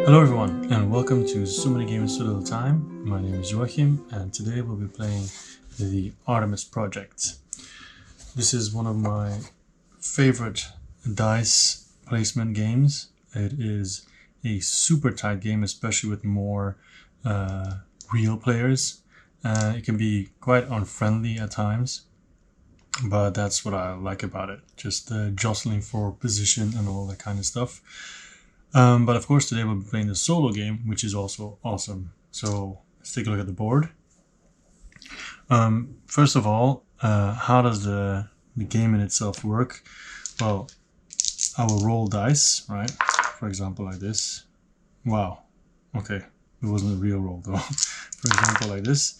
Hello everyone, and welcome to So Many Games So Little Time. My name is Rocchi, and today we'll be playing the Artemis project. This is one of my favorite dice placement games. It is a super tight game, especially with more real players. It can be quite unfriendly at times, but that's what I like about it. Just the jostling for position and all that kind of stuff. But of course today we'll be playing the solo game, which is also awesome. So let's take a look at the board. First of all, how does the game in itself work? Well, I will roll dice, right? For example, like this. Wow. Okay, it wasn't a real roll though. For example, like this.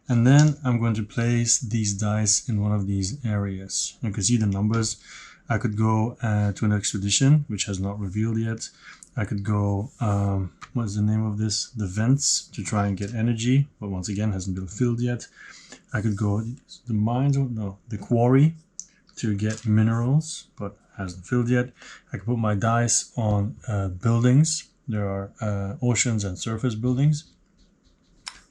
And then I'm going to place these dice in one of these areas. You can see the numbers. I could go to an expedition, which has not revealed yet. I could go, what's the name of this? The vents, to try and get energy, but once again hasn't been filled yet. I could go the mines, no, the quarry, to get minerals, but hasn't filled yet. I could put my dice on buildings. There are oceans and surface buildings,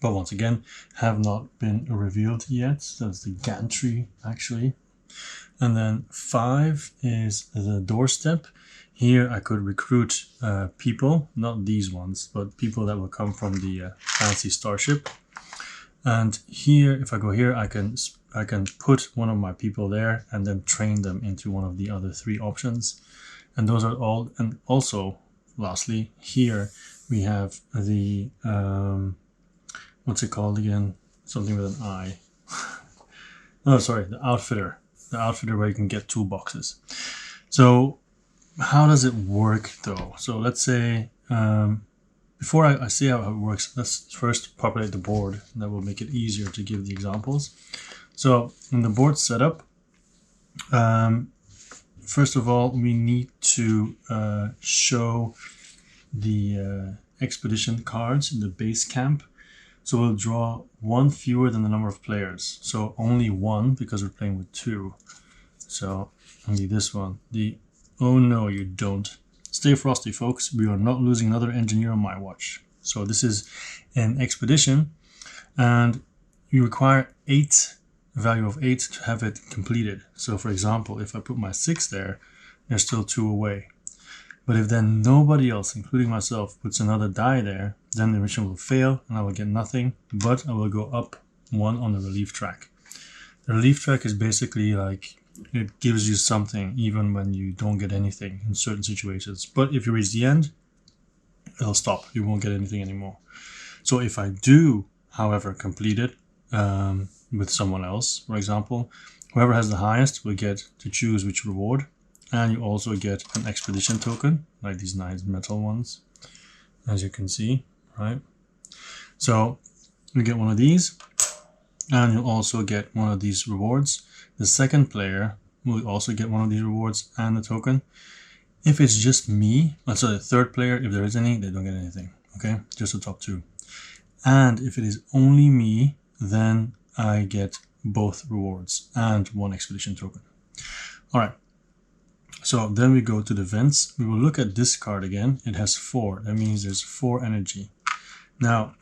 but once again have not been revealed yet. So that's the gantry actually. And then 5 is the doorstep. Here I could recruit people, not these ones, but people that will come from the fancy starship. And here, if I go here, I can put one of my people there and then train them into one of the other 3 options. And those are all. And also, lastly, here we have the what's it called again? Something with an I. Oh, sorry, the outfitter. The outfitter where you can get toolboxes. So how does it work though? So let's say, before I see how it works, let's first populate the board. That will make it easier to give the examples. So in the board setup, first of all, we need to show the expedition cards in the base camp. So we'll draw 1 fewer than the number of players. So only 1 because we're playing with 2. So only this one. Oh no, you don't. Stay frosty, folks. We are not losing another engineer on my watch. So this is an expedition, and you require a value of 8 to have it completed. So for example, if I put my 6 there, there's still 2 away. But if then nobody else, including myself, puts another die there, then the mission will fail and I will get nothing, but I will go up 1 on the relief track. The relief track is basically like, it gives you something even when you don't get anything in certain situations. But if you reach the end, it'll stop. You won't get anything anymore. So if I do, however, complete it with someone else, for example, whoever has the highest will get to choose which reward. And you also get an expedition token, like these nice metal ones, as you can see, right? So you get one of these, and you'll also get one of these rewards. The second player will also get one of these rewards and the token. If it's just me, so the third player, if there is any, they don't get anything, okay? Just the top 2. And if it is only me, then I get both rewards and 1 expedition token. All right. So then we go to the vents. We will look at this card again. It has 4. That means there's 4 energy. Now,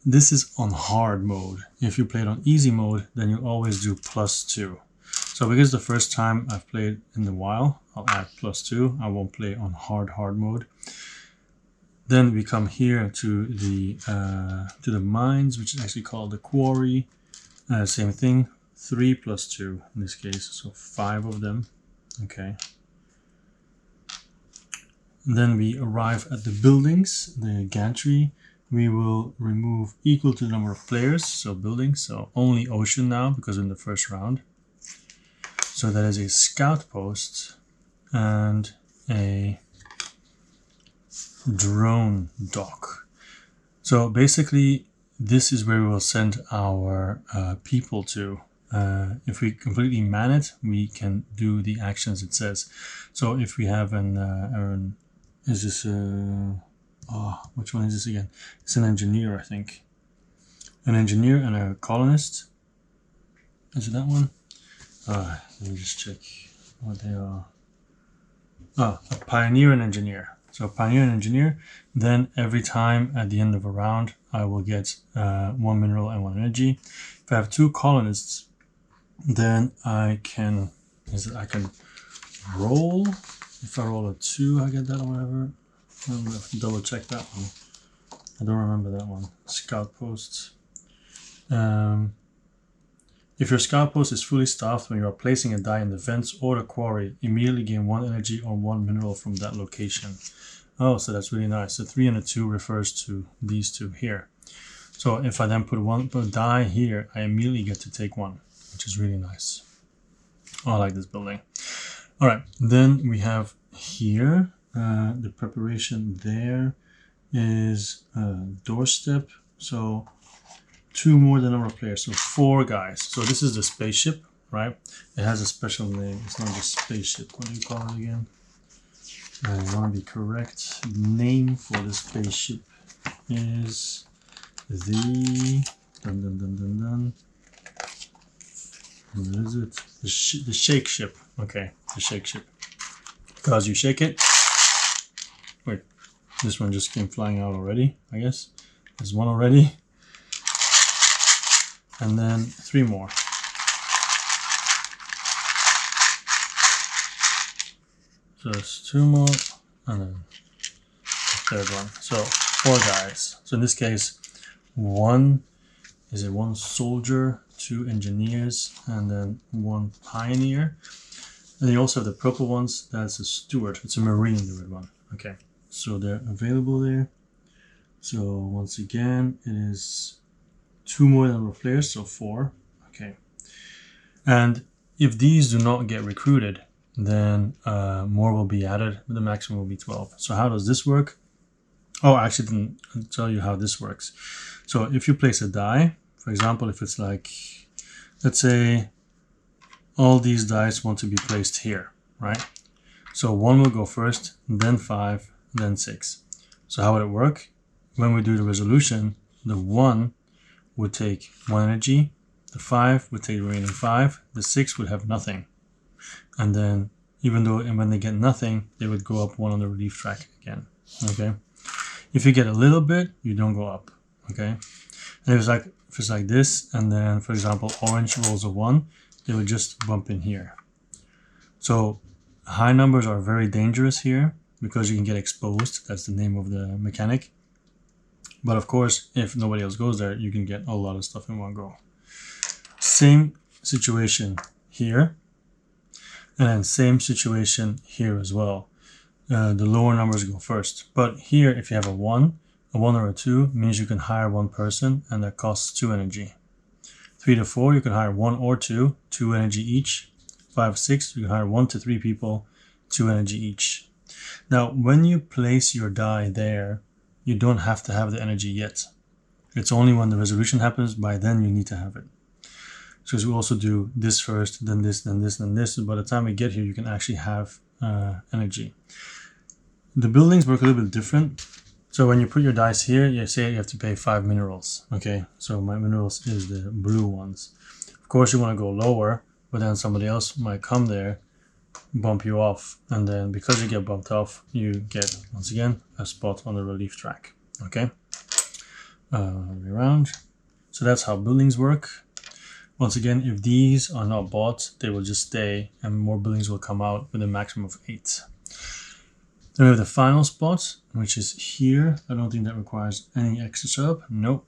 this is on hard mode. If you play it on easy mode, then you always do +2. So because the first time I've played in a while, I'll add +2. I won't play on hard mode. Then we come here to the mines, which is actually called the quarry. Same thing, 3 + 2 in this case, so 5 of them. Okay. Then we arrive at the buildings, the gantry. We will remove equal to the number of players, so buildings, so only ocean now because in the first round. So that is a scout post and a drone dock. So basically this is where we will send our people to. If we completely man it, we can do the actions it says. So if we have is this which one is this again? It's an engineer, I think. An engineer and a colonist. Is it that one? Let me just check what they are. A pioneer and engineer. So pioneer and engineer. Then every time at the end of a round, I will get 1 mineral and 1 energy. If I have 2 colonists, then I can roll. If I roll a 2, I get that or whatever. I'm gonna double check that one. I don't remember that one. Scout posts. If your scout post is fully staffed when you are placing a die in the vents or the quarry, immediately gain 1 energy or 1 mineral from that location. Oh, so that's really nice. The 3 and the 2 refers to these two here. So if I then put a die here, I immediately get to take 1, which is really nice. Oh, I like this building. All right, then we have here the preparation there is doorstep. So 2 more than number of players, so 4 guys. So this is the spaceship, right? It has a special name. It's not just spaceship. What do you call it again? I want to be correct. The name for the spaceship is the what is it? The shake ship. Okay, the shake ship. Because you shake it. Wait, this one just came flying out already, I guess. There's 1 already. And then 3 more. So there's 2 more, and then the 3rd one. So 4 guys. So in this case, 1 soldier, 2 engineers, and then 1 pioneer. And you also have the purple ones. That's a steward. It's a marine, the red one. Okay, so they're available there. So once again, it is 2 more than number of players, so 4. Okay. And if these do not get recruited, then more will be added, but the maximum will be 12. So how does this work? Oh, I actually didn't tell you how this works. So if you place a die, for example, if it's like, let's say all these dice want to be placed here, right? So 1 will go first, then 5, then 6. So how would it work? When we do the resolution, the 1 would take 1 energy, the 5 would take the remaining 5, the 6 would have nothing. And then when they get nothing, they would go up 1 on the relief track again. Okay. If you get a little bit, you don't go up. Okay. And if it's like this, and then for example orange rolls a 1, they would just bump in here. So high numbers are very dangerous here because you can get exposed. That's the name of the mechanic. But of course, if nobody else goes there, you can get a lot of stuff in one go. Same situation here. And then same situation here as well. The lower numbers go first. But here, if you have a 1 or a 2 means you can hire 1 person, and that costs 2 energy. 3 to 4, you can hire 1 or 2, 2 energy each. 5, 6, you can hire 1 to 3 people, 2 energy each. Now, when you place your die there, you don't have to have the energy yet. It's only when the resolution happens, by then you need to have it. So we also do this first, then this, then this, then this. By the time we get here, you can actually have energy. The buildings work a little bit different. So when you put your dice here, you say you have to pay 5 minerals. Okay, so my minerals is the blue ones. Of course, you want to go lower, but then somebody else might come there, bump you off, and then because you get bumped off, you get, once again, a spot on the relief track. Okay, around. So that's how buildings work. Once again, if these are not bought, they will just stay, and more buildings will come out with a maximum of 8. Then we have the final spot, which is here. I don't think that requires any extra setup. Nope.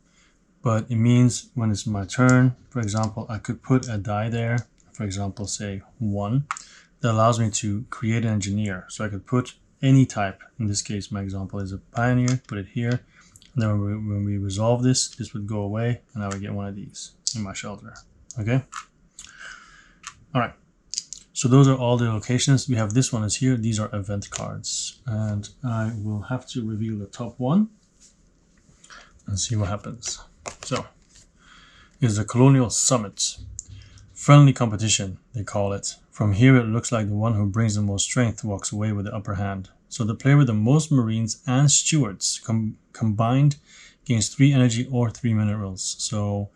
But it means when it's my turn, for example, I could put a die there, for example, say 1. That allows me to create an engineer. So I could put any type. In this case, my example is a pioneer, put it here. And then when we resolve this, this would go away, and I would get one of these in my shelter. Okay? All right. So those are all the locations. We have this one is here. These are event cards. And I will have to reveal the top one and see what happens. So, here's the Colonial Summit. Friendly competition, they call it. From here, it looks like the one who brings the most strength walks away with the upper hand. So the player with the most Marines and Stewards combined gains 3 energy or 3 minerals. So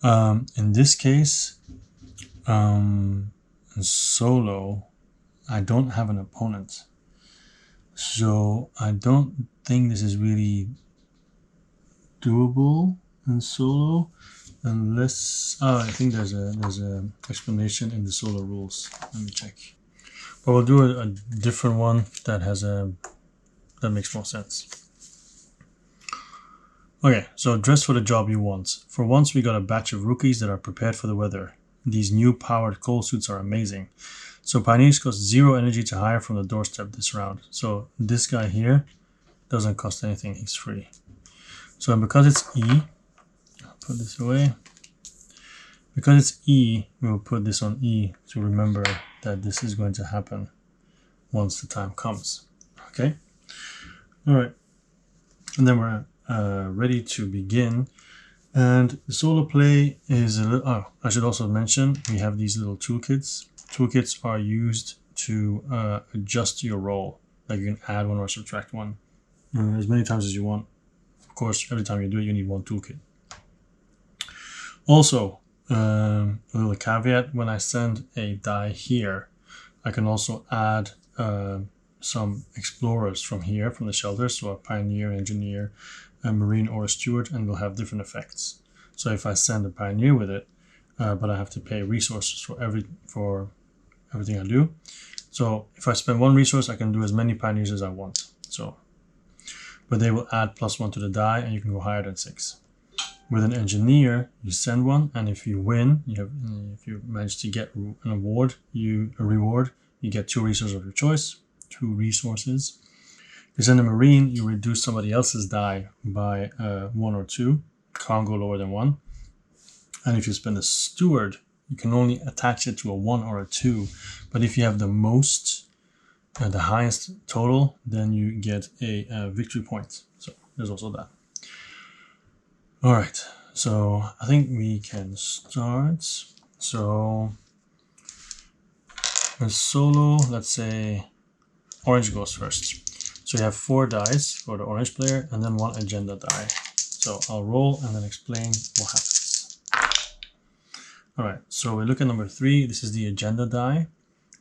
in this case, in solo, I don't have an opponent. So I don't think this is really doable in solo, unless I think there's a explanation in the solo rules. Let me check. But we'll do a different one that has that makes more sense. Okay, so dress for the job you want. For once, we got a batch of rookies that are prepared for the weather. These new powered coal suits are amazing. So pioneers cost 0 energy to hire from the doorstep this round. So this guy here doesn't cost anything, he's free. So because it's E, I'll put this away. Because it's E, we'll put this on E to remember that this is going to happen once the time comes. Okay? Alright. And then we're ready to begin. And the solo play is a little, oh, I should also mention we have these little toolkits. Toolkits are used to adjust your roll. Like you can add one or subtract one as many times as you want. Of course, every time you do it, you need one toolkit. Also, a little caveat, when I send a die here, I can also add some explorers from here, from the shelters, so a pioneer, engineer, a marine, or a steward, and they'll have different effects. So if I send a pioneer with it, but I have to pay resources for everything I do. So if I spend 1 resource, I can do as many pioneers as I want. So, but they will add +1 to the die, and you can go higher than 6. With an engineer, you send one, and if you win, if you manage to get an award, a reward, you get 2 resources of your choice. 2 resources. If you send a marine, you reduce somebody else's die by 1 or 2. Can't go lower than 1. And if you spend a steward, you can only attach it to a 1 or a 2. But if you have the most, the highest total, then you get a victory point. So there's also that. All right, so I think we can start. So a solo, let's say orange goes first. So you have 4 dice for the orange player and then 1 agenda die. So I'll roll and then explain what happens. All right, so we look at number 3. This is the agenda die.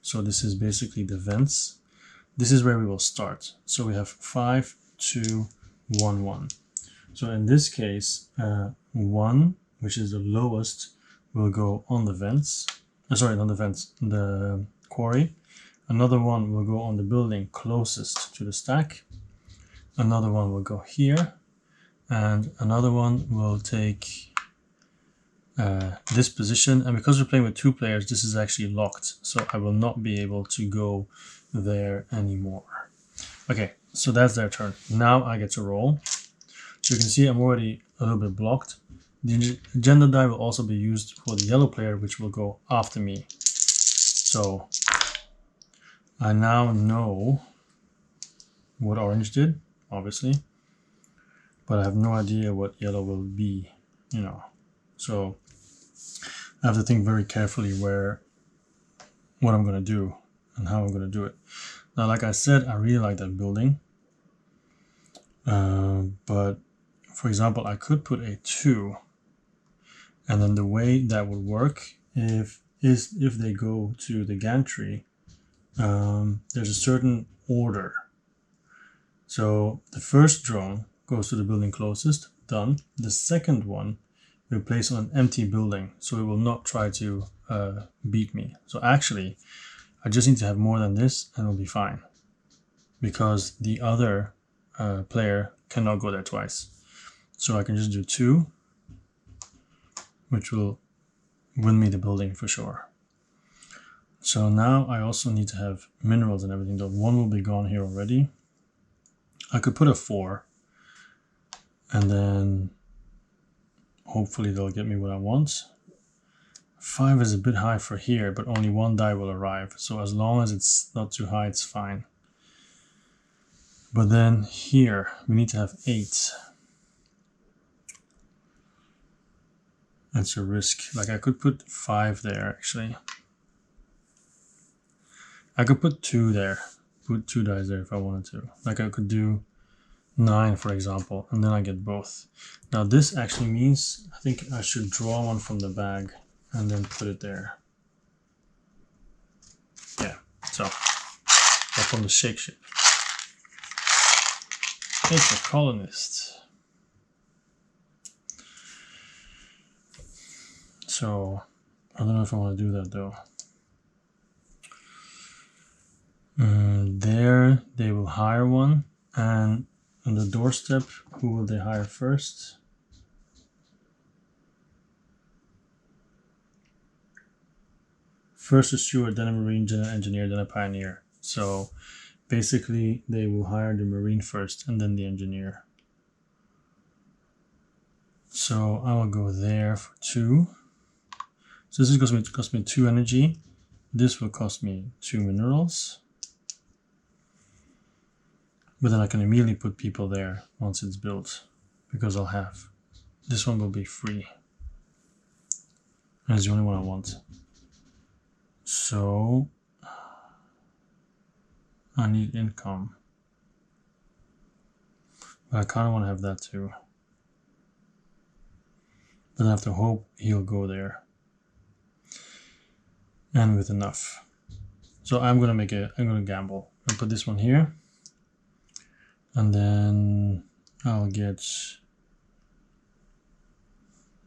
So this is basically the vents. This is where we will start. So we have 5, 2, 1, 1. So in this case, 1, which is the lowest, will go on the vents. Sorry, not the vents, the quarry. Another one will go on the building closest to the stack. Another one will go here. And another one will take this position. And because we're playing with 2 players, this is actually locked. So I will not be able to go there anymore. Okay, so that's their turn. Now I get to roll. So you can see I'm already a little bit blocked. The agenda die will also be used for the yellow player, which will go after me. So I now know what orange did, obviously, but I have no idea what yellow will be, you know. So I have to think very carefully what I'm going to do and how I'm going to do it. Now, like I said, I really like that building. But for example, I could put a 2, and then the way that would work if they go to the gantry, there's a certain order. So the first drone goes to the building closest, done. The second one will place on an empty building, so it will not try to beat me. So actually, I just need to have more than this and it'll be fine, because the other player cannot go there twice. So I can just do 2, which will win me the building for sure. So now I also need to have minerals and everything, though 1 will be gone here already. I could put a 4, and then hopefully they'll get me what I want. 5 is a bit high for here, but only 1 die will arrive. So as long as it's not too high, it's fine. But then here, we need to have 8. That's a risk. Like I could put 5 there, actually. I could put 2 there. Put 2 dice there if I wanted to. Like I could do 9, for example, and then I get both. Now this actually means I think I should draw 1 from the bag and then put it there. Yeah, so that's from the shake ship. It's a colonist. So I don't know if I want to do that though. There they will hire one, and on the doorstep, who will they hire first? First a steward, then a marine, then an engineer, then a pioneer. So basically they will hire the marine first and then the engineer. So I will go there for 2. So this is going to cost me 2 energy. This will cost me 2 minerals. But then I can immediately put people there once it's built, because I'll have, this one will be free. And it's the only one I want. So I need income. But I kind of want to have that too. But I have to hope he'll go there. And with enough. So I'm going to gamble. I'll put this one here. And then I'll get,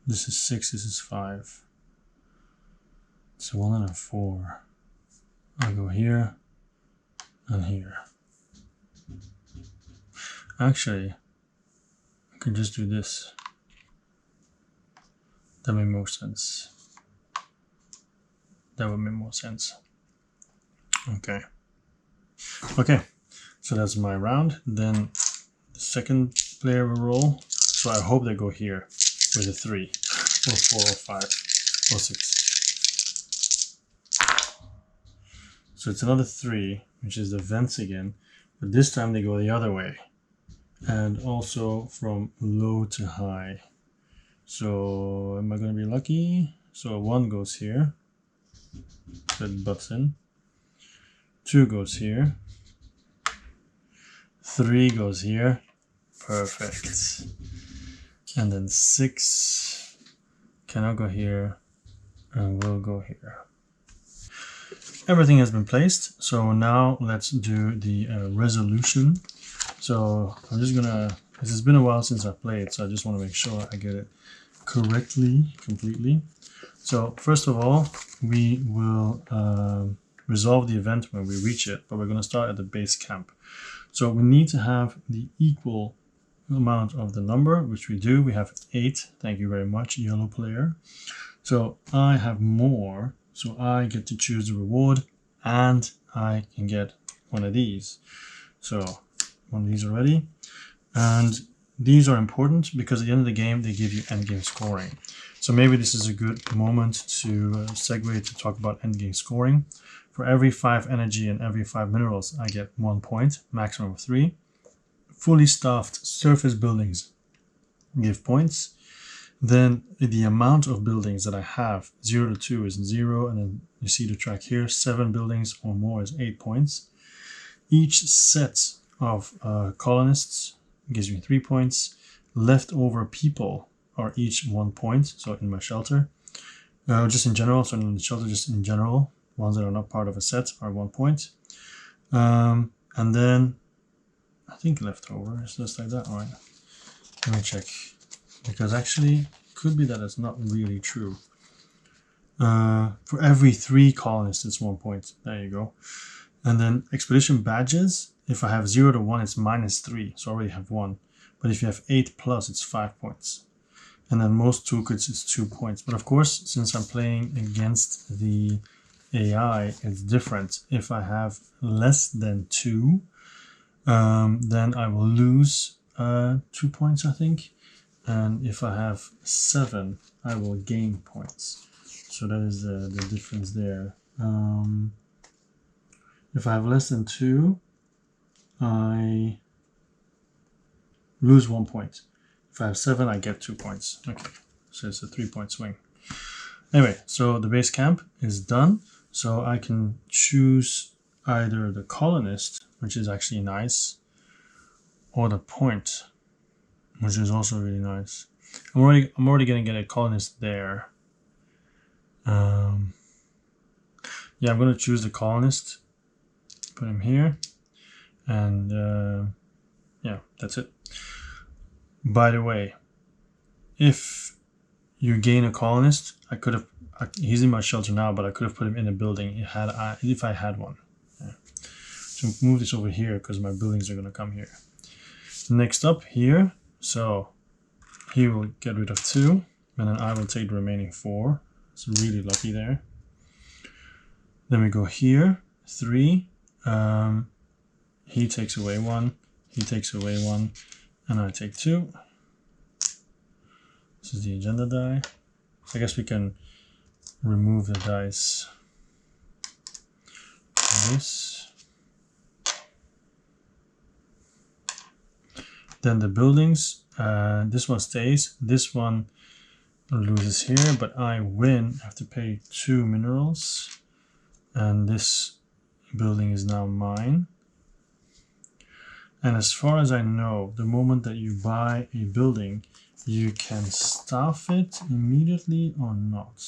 this is 6, this is 5. So 1 and a 4. I'll go here and here. Actually, I can just do this. That made more sense. That would make more sense. Okay. Okay. So that's my round. Then the second player will roll. So I hope they go here with a 3 or 4 or 5 or 6. So it's another 3, which is the vents again. But this time they go the other way. And also from low to high. So am I going to be lucky? So 1 goes here. That butts in. 2 goes here. 3 goes here. Perfect. And then 6 cannot go here and will go here. Everything has been placed. So now let's do the resolution. So I'm just gonna, this has been a while since I played, so I just want to make sure I get it correctly, completely. So first of all, we will resolve the event when we reach it, but we're going to start at the base camp. So we need to have the equal amount of the number, which we do. We have 8. Thank you very much, yellow player. So I have more, so I get to choose the reward, and I can get one of these. So one of these already. And these are important because at the end of the game, they give you endgame scoring. So maybe this is a good moment to segue to talk about endgame scoring. For every 5 energy and every 5 minerals, I get 1 point, maximum of 3. Fully staffed surface buildings give points. Then the amount of buildings that I have, 0 to 2 is 0, and then you see the track here, 7 buildings or more is 8 points. Each set of colonists gives me 3 points. Leftover people are each 1 point, so in my shelter. Just in general, so in the shelter, just in general, ones that are not part of a set are 1 point. And then, I think leftover is just like that, right? Let me check. Because actually, could be that it's not really true. For every 3 colonists, it's 1 point. There you go. And then expedition badges, if I have 0 to 1, it's -3, so I already have 1. But if you have 8 plus, it's 5 points. And then most toolkits is 2 points. But of course, since I'm playing against the AI, it's different. If I have less than 2, then I will lose 2 points, I think. And if I have 7, I will gain points. So that is the difference there. If I have less than 2, I lose 1 point. If I have 7, I get 2 points. Okay, so it's a 3-point swing. Anyway, so the base camp is done. So I can choose either the colonist, which is actually nice, or the point, which is also really nice. I'm already gonna get a colonist there. Yeah, I'm gonna choose the colonist. Put him here, and yeah, that's it. By the way, if you gain a colonist, I could have. He's in my shelter now, but I could have put him in a building if I had one. Yeah. So move this over here because my buildings are going to come here. Next up here, so he will get rid of 2, and then I will take the remaining 4. It's really lucky there. Then we go here, 3. He takes away 1. He takes away 1, and I take 2. This is the agenda die. So I guess we can remove the dice. This. Then the buildings. This one stays. This one loses here, but I win. I have to pay 2 minerals. And this building is now mine. And as far as I know, the moment that you buy a building, you can staff it immediately or not.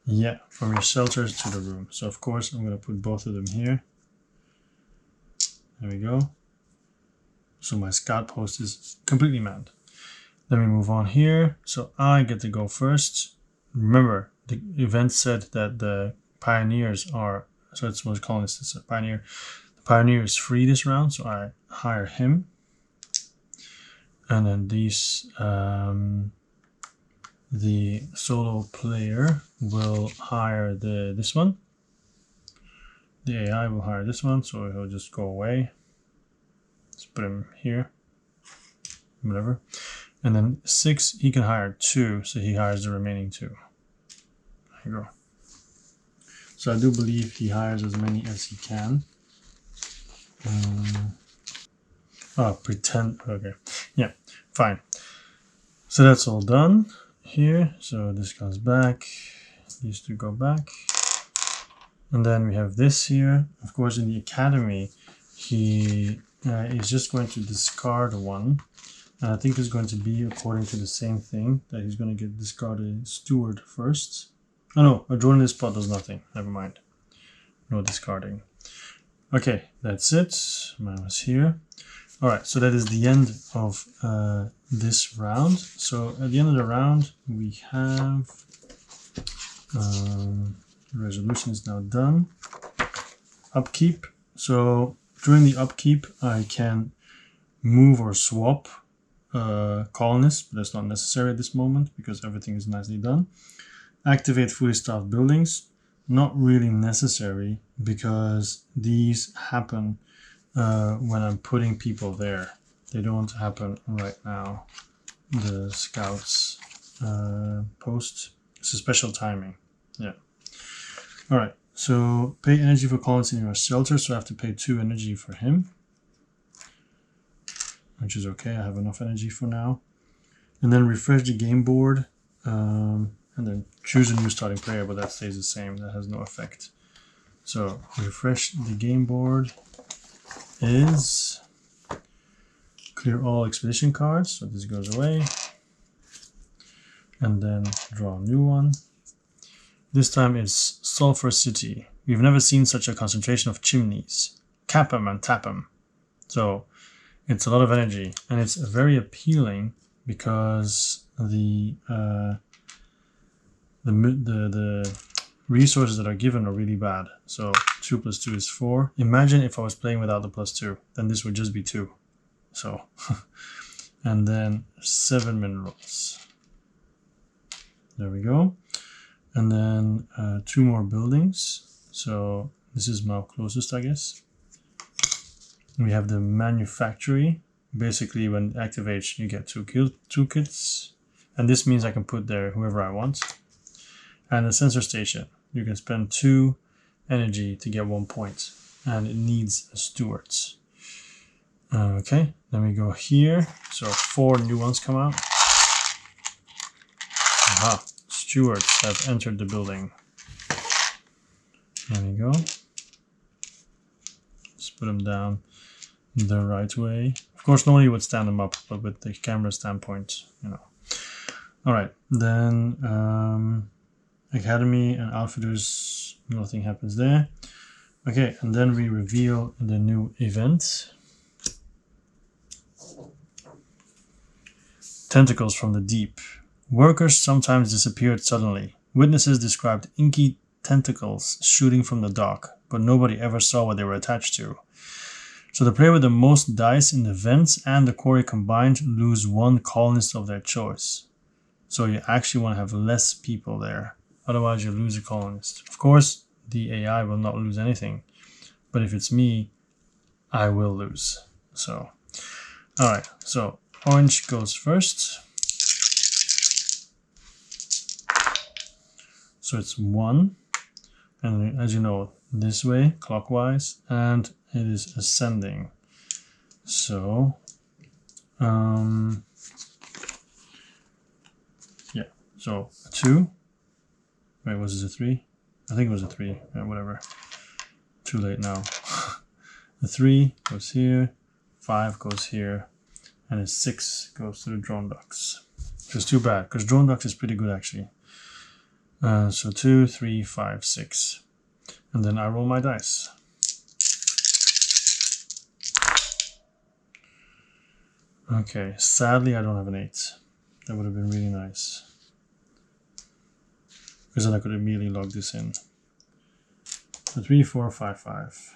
Yeah, from your shelters to the room. So of course I'm going to put both of them here. There we go. So my scout post is completely manned. Then we move on here. So I get to go first. Remember, the event said that the pioneers are, so it's what colonists, it's a pioneer. The pioneer is free this round, so I hire him. And then these, the solo player will hire this one. The AI will hire this one, so he'll just go away. Let's put him here, whatever. And then 6, he can hire 2, so he hires the remaining 2. There you go. So I do believe he hires as many as he can. Pretend, okay. Yeah, fine. So that's all done here. So this goes back, these 2 go back. And then we have this here. Of course, in the academy, he is just going to discard 1. And I think it's going to be according to the same thing, that he's going to get discarded steward first. Oh no, a drone in this spot does nothing. Never mind. No discarding. Okay, that's it. Mine was here. Alright, so that is the end of this round. So at the end of the round, we have... resolution is now done. Upkeep. So during the upkeep, I can move or swap colonists, but that's not necessary at this moment because everything is nicely done. Activate fully staffed buildings. Not really necessary because these happen when I'm putting people there. They don't happen right now. The scouts post. It's a special timing. Yeah. Alright, so pay energy for colonists in your shelter, so I have to pay 2 energy for him. Which is okay, I have enough energy for now. And then refresh the game board. And then choose a new starting player, but that stays the same. That has no effect. So refresh the game board is clear all expedition cards. So this goes away. And then draw a new one. This time it's Sulphur City. We've never seen such a concentration of chimneys. Cap 'em and tap 'em. So it's a lot of energy, and it's very appealing because the resources that are given are really bad. So 2 plus 2 is 4. Imagine if I was playing without the plus 2, then this would just be 2. So, and then 7 minerals. There we go. And then 2 more buildings. So this is my closest, I guess. We have the manufactory. Basically, when it activates, you get 2 kits. And this means I can put there whoever I want. And the sensor station. You can spend 2 energy to get 1 point. And it needs a steward. Okay, then we go here. So 4 new ones come out. Aha, stewards have entered the building. There we go. Let's put them down the right way. Of course, nobody would stand them up, but with the camera standpoint, you know. All right, then academy and outfitters, nothing happens there. Okay, and then we reveal the new event. Tentacles from the deep. Workers sometimes disappeared suddenly. Witnesses described inky tentacles shooting from the dock, but nobody ever saw what they were attached to. So the player with the most dice in the vents and the quarry combined lose one colonist of their choice. So you actually want to have less people there. Otherwise you lose a colonist. Of course, the AI will not lose anything. But if it's me, I will lose. So, alright. So orange goes first. So it's 1. And as you know, this way, clockwise, and it is ascending. So, yeah, so 2. Wait, was it a 3? I think it was a 3. Yeah, whatever. Too late now. The 3 goes here, 5 goes here, and a 6 goes to the drone ducks. Which is too bad, because drone ducks is pretty good actually. So 2, 3, 5, 6. And then I roll my dice. Okay, sadly I don't have an 8. That would have been really nice. Because then I could immediately log this in. So 3, 4, 5, 5.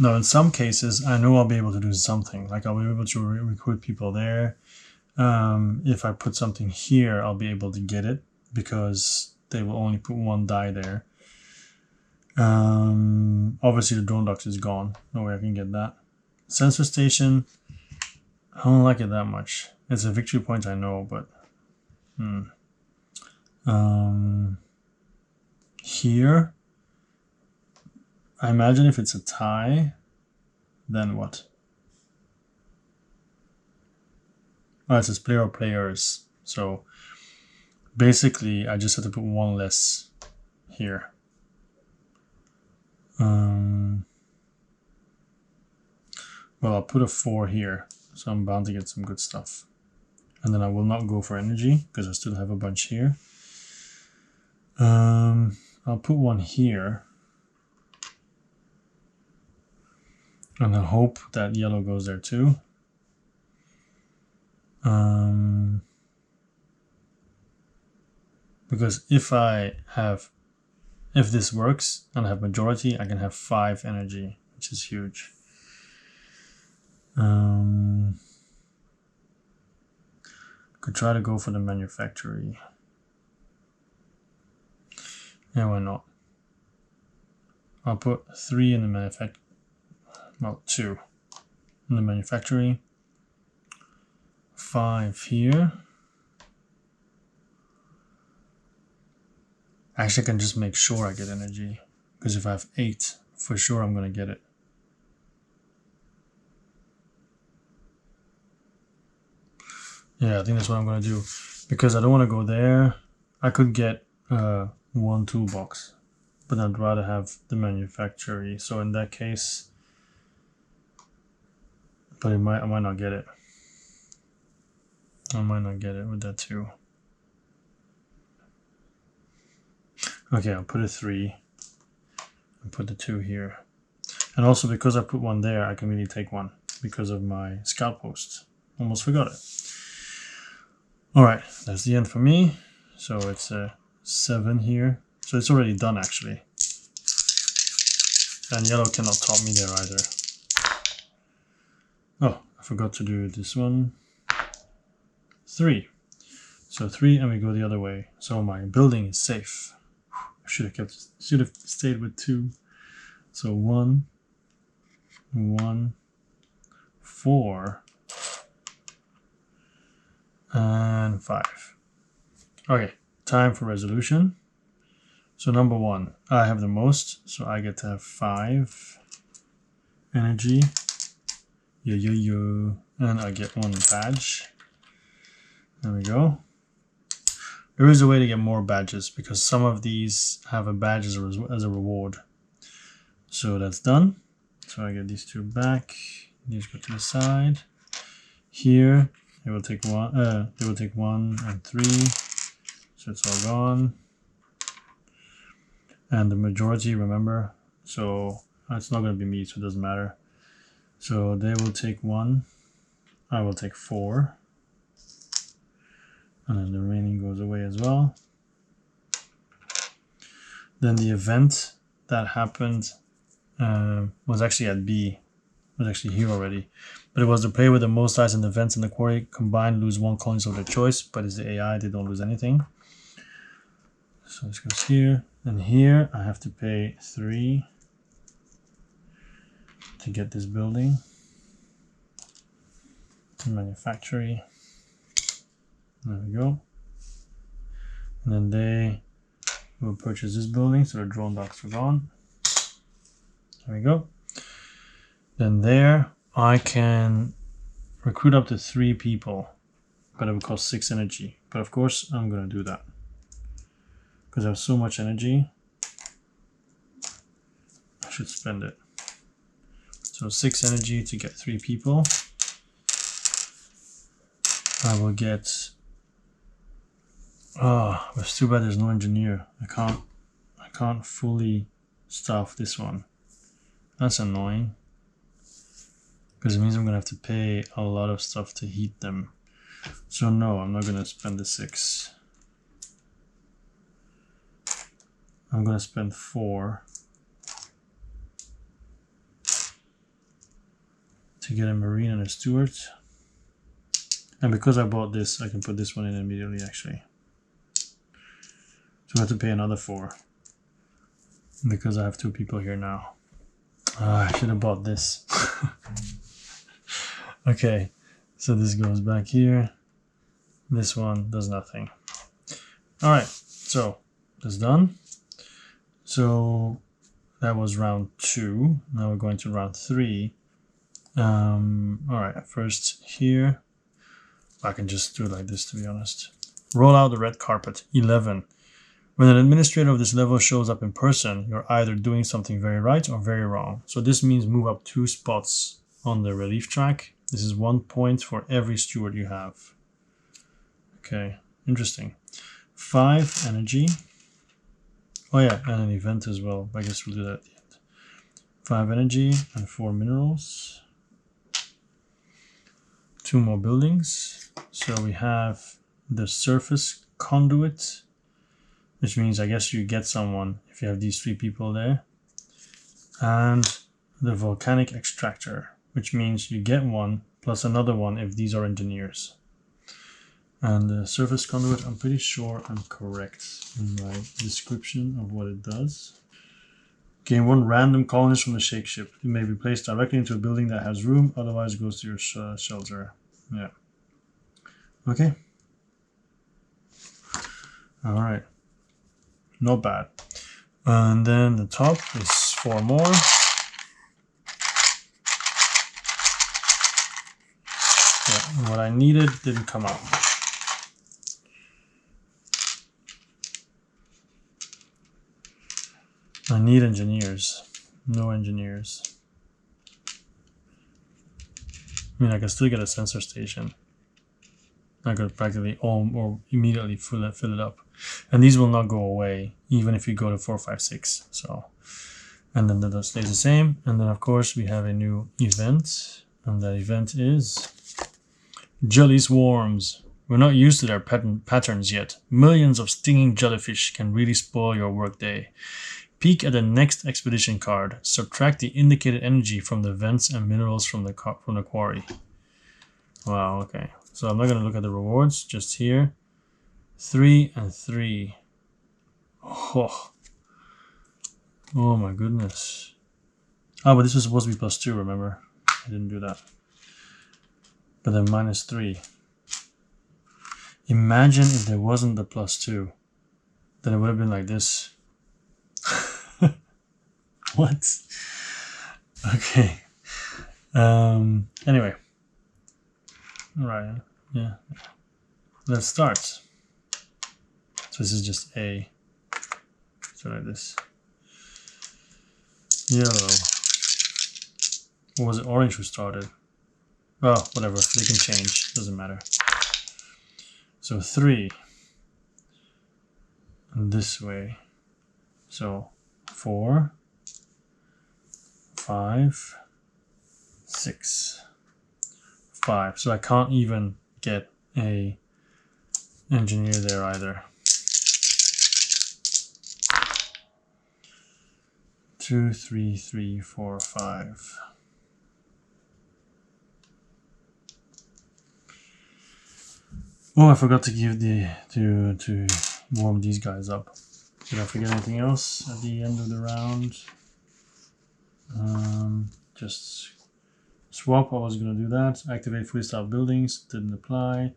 Now in some cases I know I'll be able to do something. Like I'll be able to recruit people there. If I put something here, I'll be able to get it. Because they will only put 1 die there. Obviously the drone duct is gone. No way I can get that. Sensor station, I don't like it that much. It's a victory point, I know, but here, I imagine if it's a tie, then what? Oh, it says player or players. So basically, I just have to put 1 less here. Well, I'll put a 4 here, so I'm bound to get some good stuff. And then I will not go for energy, because I still have a bunch here. I'll put 1 here. And I hope that yellow goes there too. Because if this works and I have majority, I can have 5 energy, which is huge. Could try to go for the manufactory. Yeah, why not? I'll put 3 in the well, 2 in the manufactory. 5 here. Actually, I can just make sure I get energy. Because if I have 8, for sure I'm going to get it. Yeah, I think that's what I'm going to do. Because I don't want to go there. I could get 1 toolbox. But I'd rather have the manufactory. So in that case... But I might not get it. I might not get it with that too. Okay, I'll put a 3. And put the 2 here. And also because I put 1 there, I can really take 1. Because of my scout post. Almost forgot it. Alright, that's the end for me. So it's a 7 here. So it's already done actually. And yellow cannot top me there either. Oh, I forgot to do this one. 3. So 3 and we go the other way. So my building is safe. Should have stayed with 2. So 1, 1, 4, and 5. Okay, time for resolution. So number 1, I have the most, so I get to have 5 energy. And I get 1 badge. There we go. There is a way to get more badges because some of these have a badge as a reward. So that's done. So I get these 2 back. These go to the side. Here it will take 1. They will take 1 and 3. So it's all gone. and the majority, remember, so it's not going to be me, so it doesn't matter. So they will take 1, I will take 4, and then the remaining goes away as well. Then the event that happened was actually at B, was actually here already, but it was the player with the most dice and events in the quarry combined lose 1 coins of their choice, but it's the AI, they don't lose anything. So this goes here, and here I have to pay 3 to get this building. Manufactory. There we go. And then they will purchase this building, so the drone docks are gone. There we go. Then there I can recruit up to 3 people, but it would cost 6 energy. But of course I'm gonna do that because I have so much energy. I should spend it. So 6 energy to get 3 people. I will get, it's too bad there's no engineer. I can't fully staff this one. That's annoying, because it means I'm gonna have to pay a lot of stuff to heat them. So no, I'm not gonna spend the 6. I'm gonna spend 4 to get a marine and a steward. And because I bought this, I can put this one in immediately, actually. So I have to pay another 4 because I have 2 people here now. I should have bought this. Okay, so this goes back here. This one does nothing. All right, so that's done. So that was round 2. Now we're going to round 3. All right, first here. I can just do it like this, to be honest. Roll out the red carpet. 11. When an administrator of this level shows up in person, you're either doing something very right or very wrong. So this means move up 2 spots on the relief track. This is 1 point for every steward you have. Okay, interesting. 5 energy. Oh yeah, and an event as well. I guess we'll do that at the end. 5 energy and 4 minerals. 2 more buildings. So we have the surface conduit, which means I guess you get someone if you have these 3 people there. And the volcanic extractor, which means you get 1 plus another 1 if these are engineers. And the surface conduit, I'm pretty sure I'm correct in my description of what it does. Gain 1 random colonist from the shake ship. It may be placed directly into a building that has room, otherwise it goes to your shelter. Yeah. Okay. All right. Not bad. And then the top is 4 more. Yeah, what I needed didn't come out. I need engineers. No engineers. I mean, I can still get a sensor station. I could practically or immediately fill it up. And these will not go away, even if you go to 4, 5, 6. So, and then that stays the same. And then, of course, we have a new event. And that event is Jelly Swarms. We're not used to their patterns yet. Millions of stinging jellyfish can really spoil your workday. Peek at the next expedition card. Subtract the indicated energy from the vents and minerals from the quarry. Wow, okay. So I'm not going to look at the rewards, just here. 3 and 3. Oh my goodness. Oh, but this was supposed to be +2, remember? I didn't do that. But then -3. Imagine if there wasn't the +2. Then it would have been like this. What? Okay. Anyway. Alright, yeah. Let's start. So this is just A. So like this. Yellow. Or was it orange who started? Oh, whatever. They can change. Doesn't matter. So 3. And this way. So 4, 5, 6, 5. So I can't even get a engineer there either. 2, 3, 3, 4, 5. Oh, I forgot to give to warm these guys up. Did I forget anything else at the end of the round? Just swap. I was gonna do that. Activate fully staffed buildings. Didn't apply.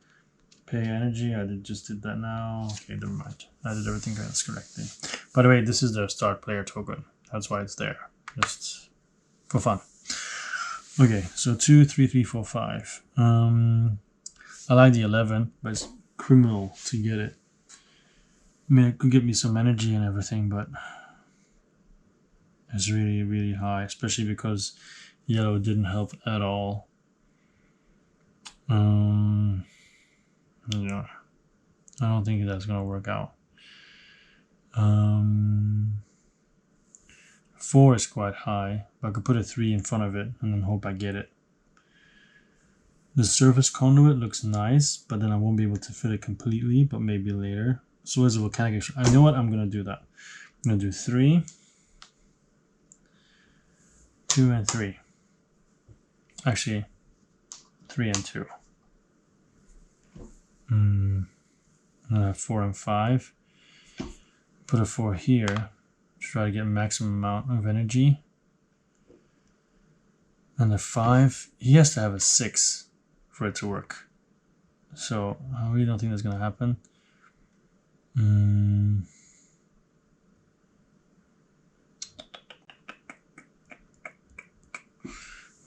Pay energy. I just did that now. Okay, never mind. I did everything else correctly. By the way, this is the start player token. That's why it's there. Just for fun. Okay, so 2, 3, 3, 4, 5. I like the 11, but it's criminal to get it. I mean, it could give me some energy and everything, but it's really, really high, especially because yellow didn't help at all. Yeah, I don't think that's gonna work out. 4 is quite high, but I could put a 3 in front of it and then hope I get it. The surface conduit looks nice, but then I won't be able to fit it completely, but maybe later. So is a volcanic extract. I know what I'm gonna do that. I'm gonna do 3, 2, and 3. Actually, 3 and 2. And I have 4 and 5. Put a 4 here. Try to get maximum amount of energy. And the 5, he has to have a 6 for it to work. So I really don't think that's gonna happen.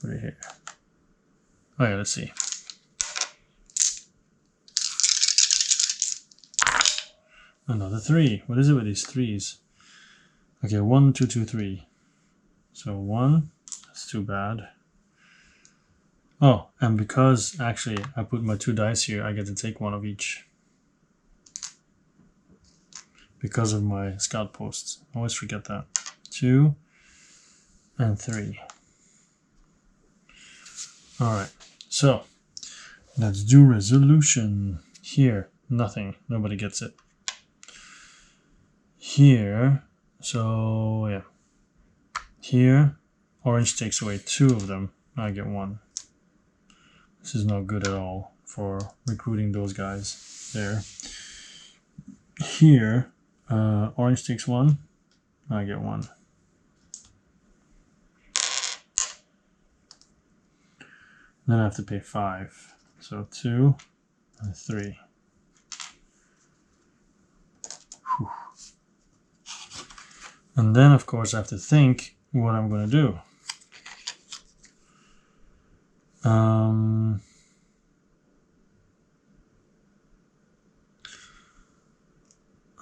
Put it here. Oh yeah, let's see. Another 3. What is it with these 3s? Okay, 1, 2, 2, 3. So 1, that's too bad. Oh, and because actually I put my 2 dice here, I get to take 1 of each. Because of my scout posts. I always forget that. 2 and 3. Alright, so let's do resolution. Here, nothing. Nobody gets it. Here, so yeah. Here, orange takes away 2 of them. I get 1. This is not good at all for recruiting those guys there. Here, orange takes 1. I get 1. Then I have to pay 5. So 2 and 3. Whew. And then, of course, I have to think what I'm going to do.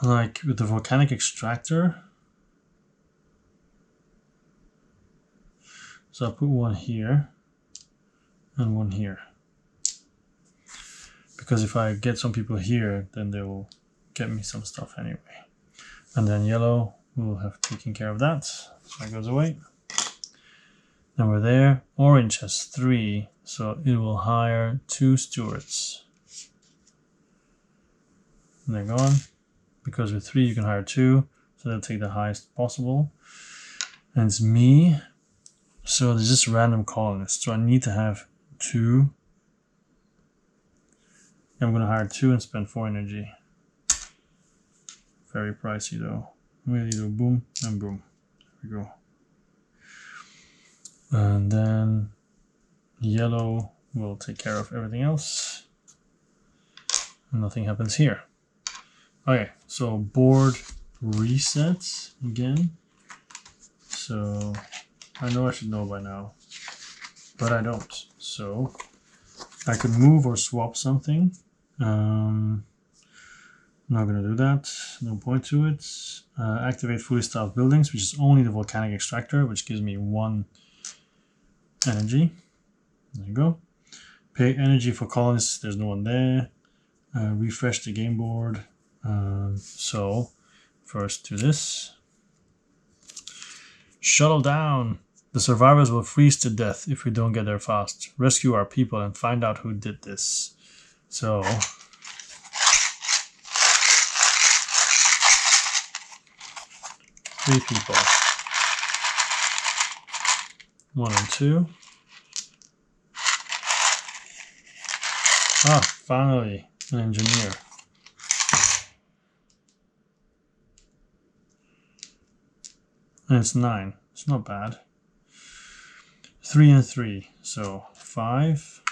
Like with the volcanic extractor. So I'll put 1 here and 1 here. Because if I get some people here, then they will get me some stuff anyway. And then yellow will have taken care of that. So that goes away. Then we're there. Orange has 3, so it will hire 2 stewards. And they're gone. Because with 3 you can hire 2, so they'll take the highest possible. And it's me. So there's just random colonists. So I need to have 2. I'm going to hire 2 and spend 4 energy. Very pricey though. Really do boom and boom. There we go. And then yellow will take care of everything else. And nothing happens here. Okay, so board resets again. So I know I should know by now, but I don't. So I could move or swap something. I'm not gonna do that. No point to it. Activate fully staffed buildings, which is only the volcanic extractor, which gives me 1 energy. There you go. Pay energy for colonists. There's no one there. Refresh the game board. So first do this. Shuttle down. The survivors will freeze to death if we don't get there fast. Rescue our people and find out who did this. So... 3 people. 1 and 2. Ah, finally, an engineer. And it's 9. It's not bad. 3 and 3. So 5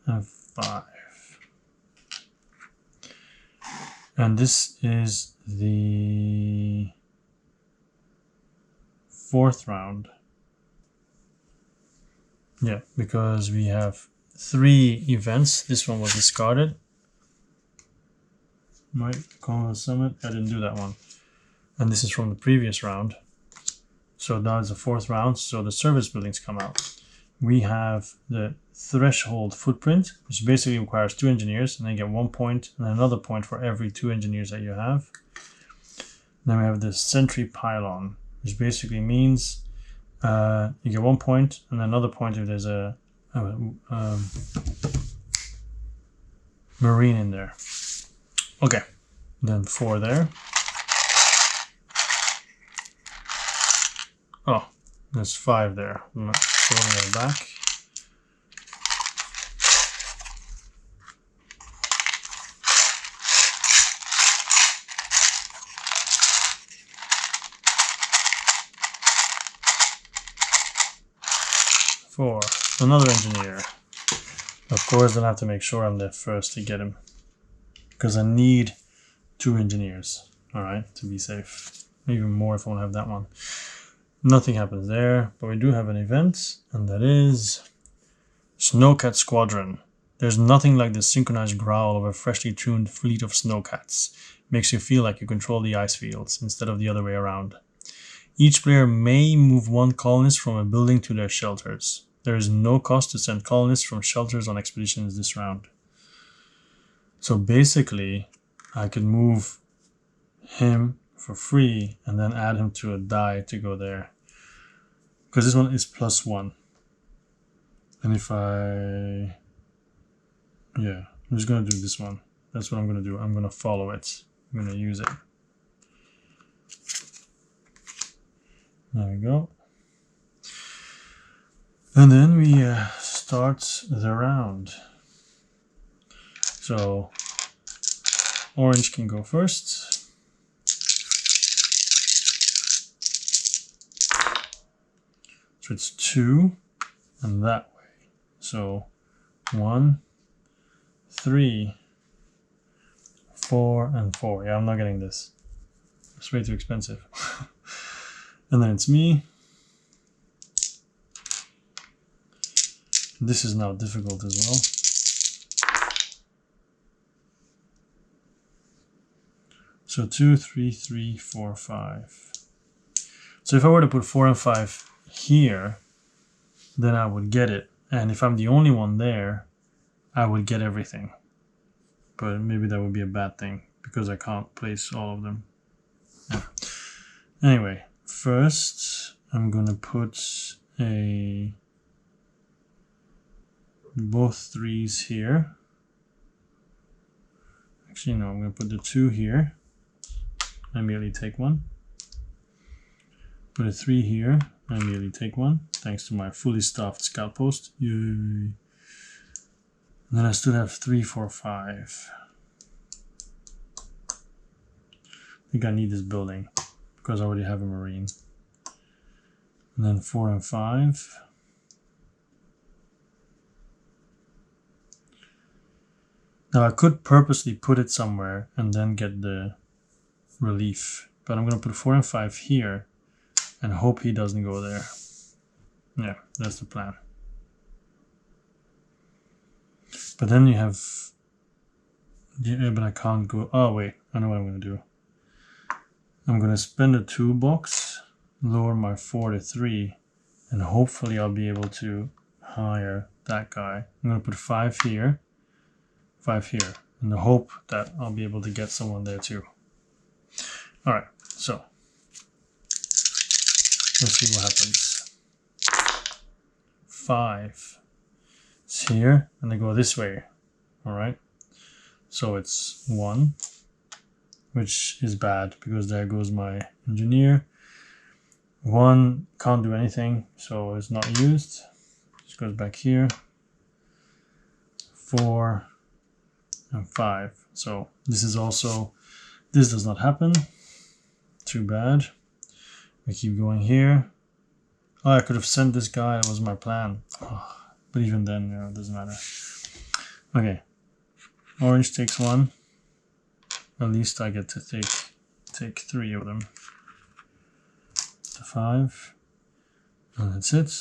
and 5. And this is the 4th round. Yeah, because we have 3 events. This one was discarded. Right, Colonial Summit. I didn't do that one. And this is from the previous round. So now it's the 4th round, so the service buildings come out. We have the threshold footprint, which basically requires 2 engineers, and then you get 1 point and another point for every 2 engineers that you have. Then we have the sentry pylon, which basically means you get 1 point and another point if there's a marine in there. Okay, then 4 there. Oh, there's 5 there. I'm not throwing it back. Four. Another engineer. Of course, then I have to make sure I'm there first to get him, because I need 2 engineers. All right, to be safe. Even more if I want to have that one. Nothing happens there, but we do have an event, and that is Snowcat Squadron. There's nothing like the synchronized growl of a freshly tuned fleet of snowcats. Makes you feel like you control the ice fields instead of the other way around. Each player may move 1 colonist from a building to their shelters. There is no cost to send colonists from shelters on expeditions this round. So basically, I could move him for free and then add him to a die to go there, because this one is +1. And if I'm just gonna do this one. That's what I'm gonna do. I'm gonna follow it. I'm gonna use it. There we go. And then we start the round. So orange can go first. So it's 2 and that way. So 1, 3, 4, and 4. Yeah, I'm not getting this. It's way too expensive. And then it's me. This is now difficult as well. So 2, 3, 3, 4, 5. So if I were to put 4 and 5 here, then I would get it. And if I'm the only one there, I would get everything. But maybe that would be a bad thing, because I can't place all of them. Yeah. Anyway, first I'm gonna put both 3s here. Actually, no, I'm gonna put the 2 here. I immediately take 1. Put a 3 here. I immediately take 1, thanks to my fully staffed scout post. Yay! And then I still have 3, 4, 5. I think I need this building because I already have a marine. And then 4 and 5. Now I could purposely put it somewhere and then get the relief, but I'm going to put 4 and 5 here and hope he doesn't go there. Yeah, that's the plan. But then you have... Yeah, but I can't go... Oh, wait. I know what I'm going to do. I'm going to spend a 2 box, lower my 4 to 3, and hopefully I'll be able to hire that guy. I'm going to put 5 here, 5 here, in the hope that I'll be able to get someone there too. Alright, so Let's see what happens. 5. It's here, and they go this way. Alright. So it's 1, which is bad because there goes my engineer. 1 can't do anything, so it's not used. Just goes back here. 4 and 5. So this is also, this does not happen. Too bad. We keep going here. Oh, I could have sent this guy. That was my plan. Oh, but even then, it doesn't matter. Okay. Orange takes 1. At least I get to take 3 of them. To 5. And that's it.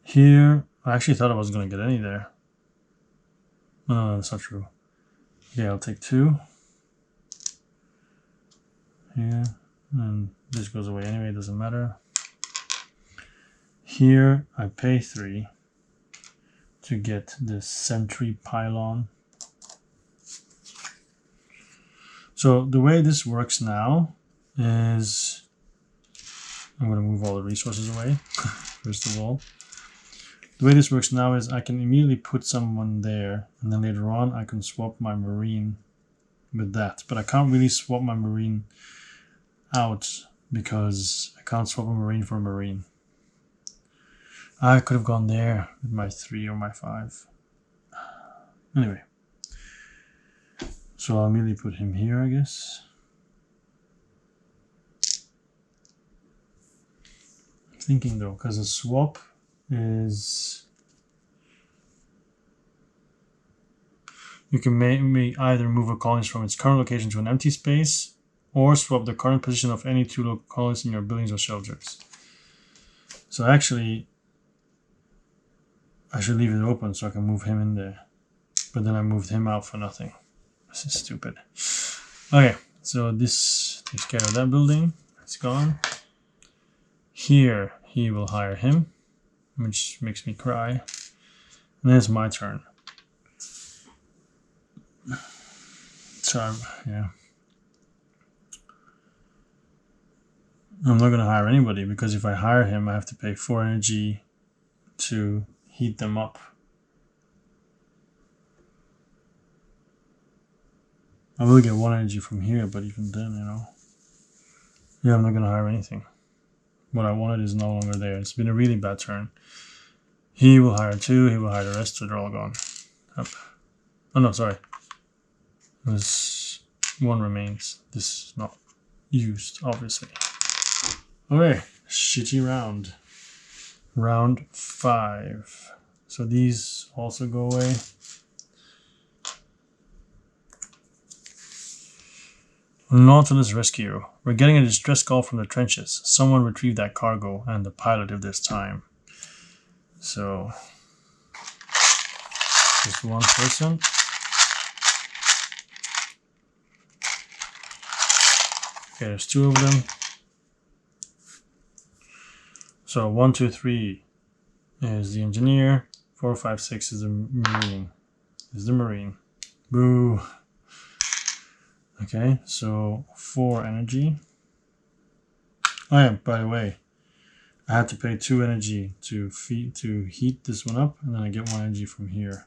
Here, I actually thought I was going to get any there. No, that's not true. Okay, I'll take 2. Here. And this goes away anyway, it doesn't matter. Here, I pay 3 to get the sentry pylon. So the way this works now is, I'm going to move all the resources away, first of all. The way this works now is I can immediately put someone there, and then later on I can swap my marine with that. But I can't really swap my marine out because I can't swap a marine for a marine. I could have gone there with my 3 or my 5. Anyway. So I'll immediately put him here, I guess. I'm thinking though, because a swap is... You can either move a colony from its current location to an empty space, or swap the current position of any 2 local colonies in your buildings or shelters. So actually, I should leave it open so I can move him in there. But then I moved him out for nothing. This is stupid. Okay, so this takes care of that building. It's gone. Here, he will hire him, which makes me cry. And then it's my turn. So, yeah. I'm not going to hire anybody because if I hire him, I have to pay 4 energy to heat them up. I will get 1 energy from here, but even then, you know. Yeah, I'm not going to hire anything. What I wanted is no longer there. It's been a really bad turn. He will hire 2, he will hire the rest, so they're all gone. Up. Oh no, sorry. There's 1 remains. This is not used, obviously. Okay, shitty round. Round 5. So these also go away. Nautilus rescue. We're getting a distress call from the trenches. Someone retrieve that cargo and the pilot if there's time. So, just 1 person. Okay, there's 2 of them. So 1, 2, 3 is the engineer. 4, 5, 6 is the marine. Boo. Okay, so 4 energy. Oh yeah, by the way, I had to pay 2 energy to heat this one up, and then I get 1 energy from here.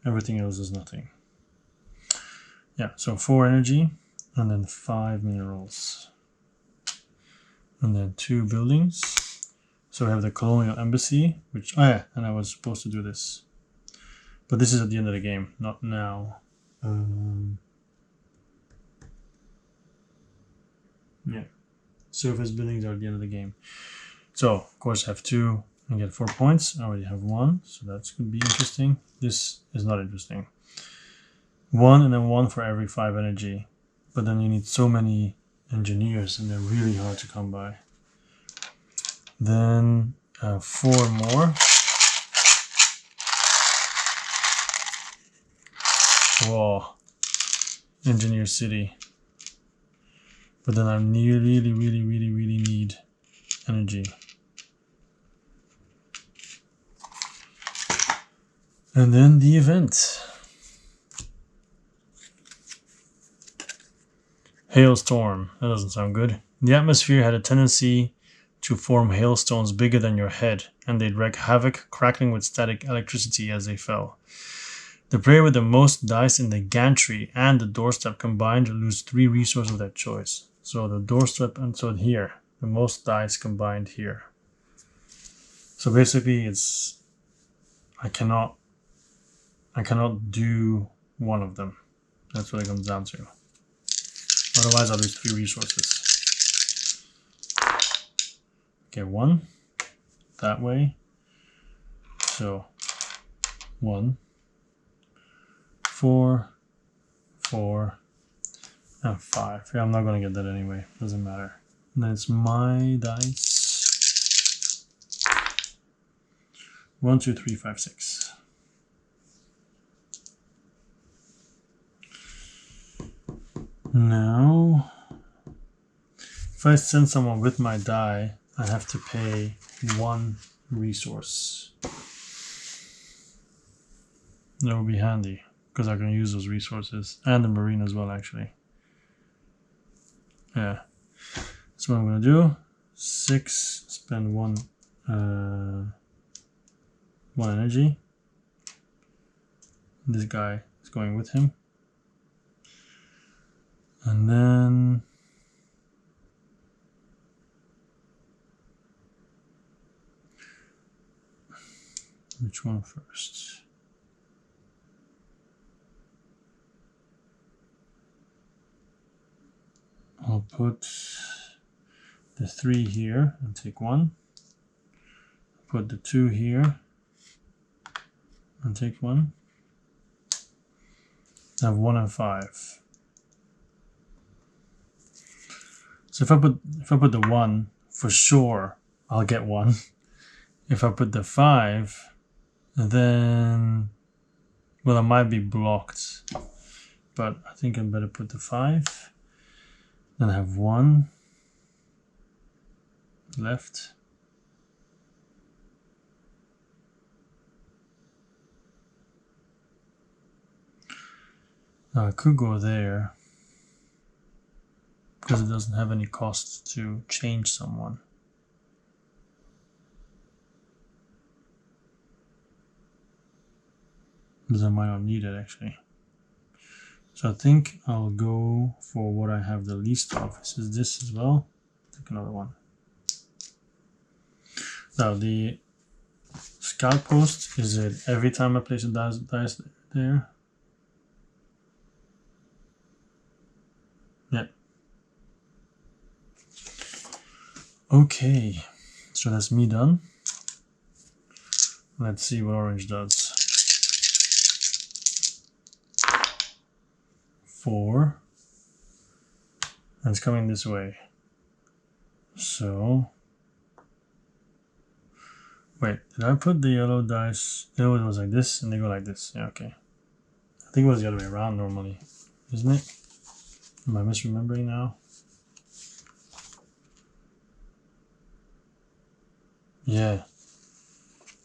Everything else is nothing. Yeah, so 4 energy, and then 5 minerals. And then 2 buildings. So we have the colonial embassy, which, oh yeah, and I was supposed to do this. But this is at the end of the game, not now. Yeah, surface buildings are at the end of the game. So, of course, I have 2 and get 4 points. I already have 1, so that could be interesting. This is not interesting. 1 and then 1 for every 5 energy. But then you need so many engineers, and they're really hard to come by. Then 4 more. Whoa. Engineer City. But then I really need energy. And then the event. Hailstorm. That doesn't sound good. The atmosphere had a tendency to form hailstones bigger than your head, and they'd wreak havoc, crackling with static electricity as they fell. The player with the most dice in the gantry and the doorstep combined lose 3 resources of their choice. So the doorstep and so here, the most dice combined here. So basically it's I cannot do one of them. That's what it comes down to. Otherwise I'll lose 3 resources. Okay, 1 that way. So 1, 4, 4, and 5. Yeah, I'm not gonna get that anyway. Doesn't matter. And then it's my dice. 1, 2, 3, 5, 6. Now, if I send someone with my die, I have to pay 1 resource. That would be handy, because I can use those resources. And the marine as well, actually. Yeah. So what I'm going to do, 6, spend 1 energy. This guy is going with him. And then which one first? I'll put the 3 here and take 1. Put the 2 here and take 1. I have 1 and 5. So if I put the 1, for sure I'll get 1. If I put the 5, then well, I might be blocked. But I think I better put the 5. Then I have 1 left. Now I could go there, because it doesn't have any cost to change someone. Because I might not need it actually. So I think I'll go for what I have the least of. This is this as well. Take another one. Now the scout post, is it every time I place a dice there? Yeah. Okay, so that's me done. Let's see what orange does. 4. And it's coming this way. So wait, did I put the yellow dice? No, it was like this and they go like this. Yeah, okay. I think it was the other way around normally, isn't it? Am I misremembering now? Yeah.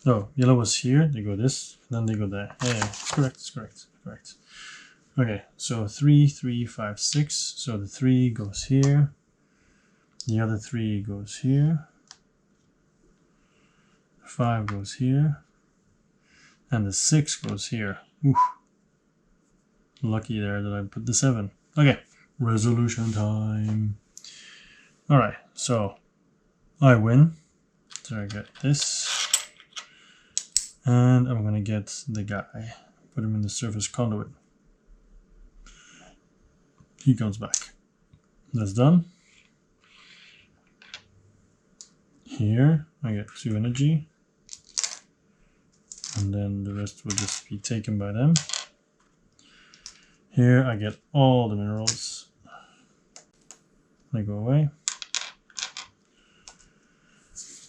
No, yellow was here, they go this, and then they go there. Yeah, it's correct, it's correct, it's correct. Okay, so 3, 3, 5, 6. So the 3 goes here. The other 3 goes here. 5 goes here. And the 6 goes here. Oof. Lucky there that I put the 7. Okay, resolution time. Alright, so I win. So I get this. And I'm gonna get the guy. Put him in the surface conduit. He comes back. That's done. Here I get 2 energy. And then the rest will just be taken by them. Here I get all the minerals. They go away.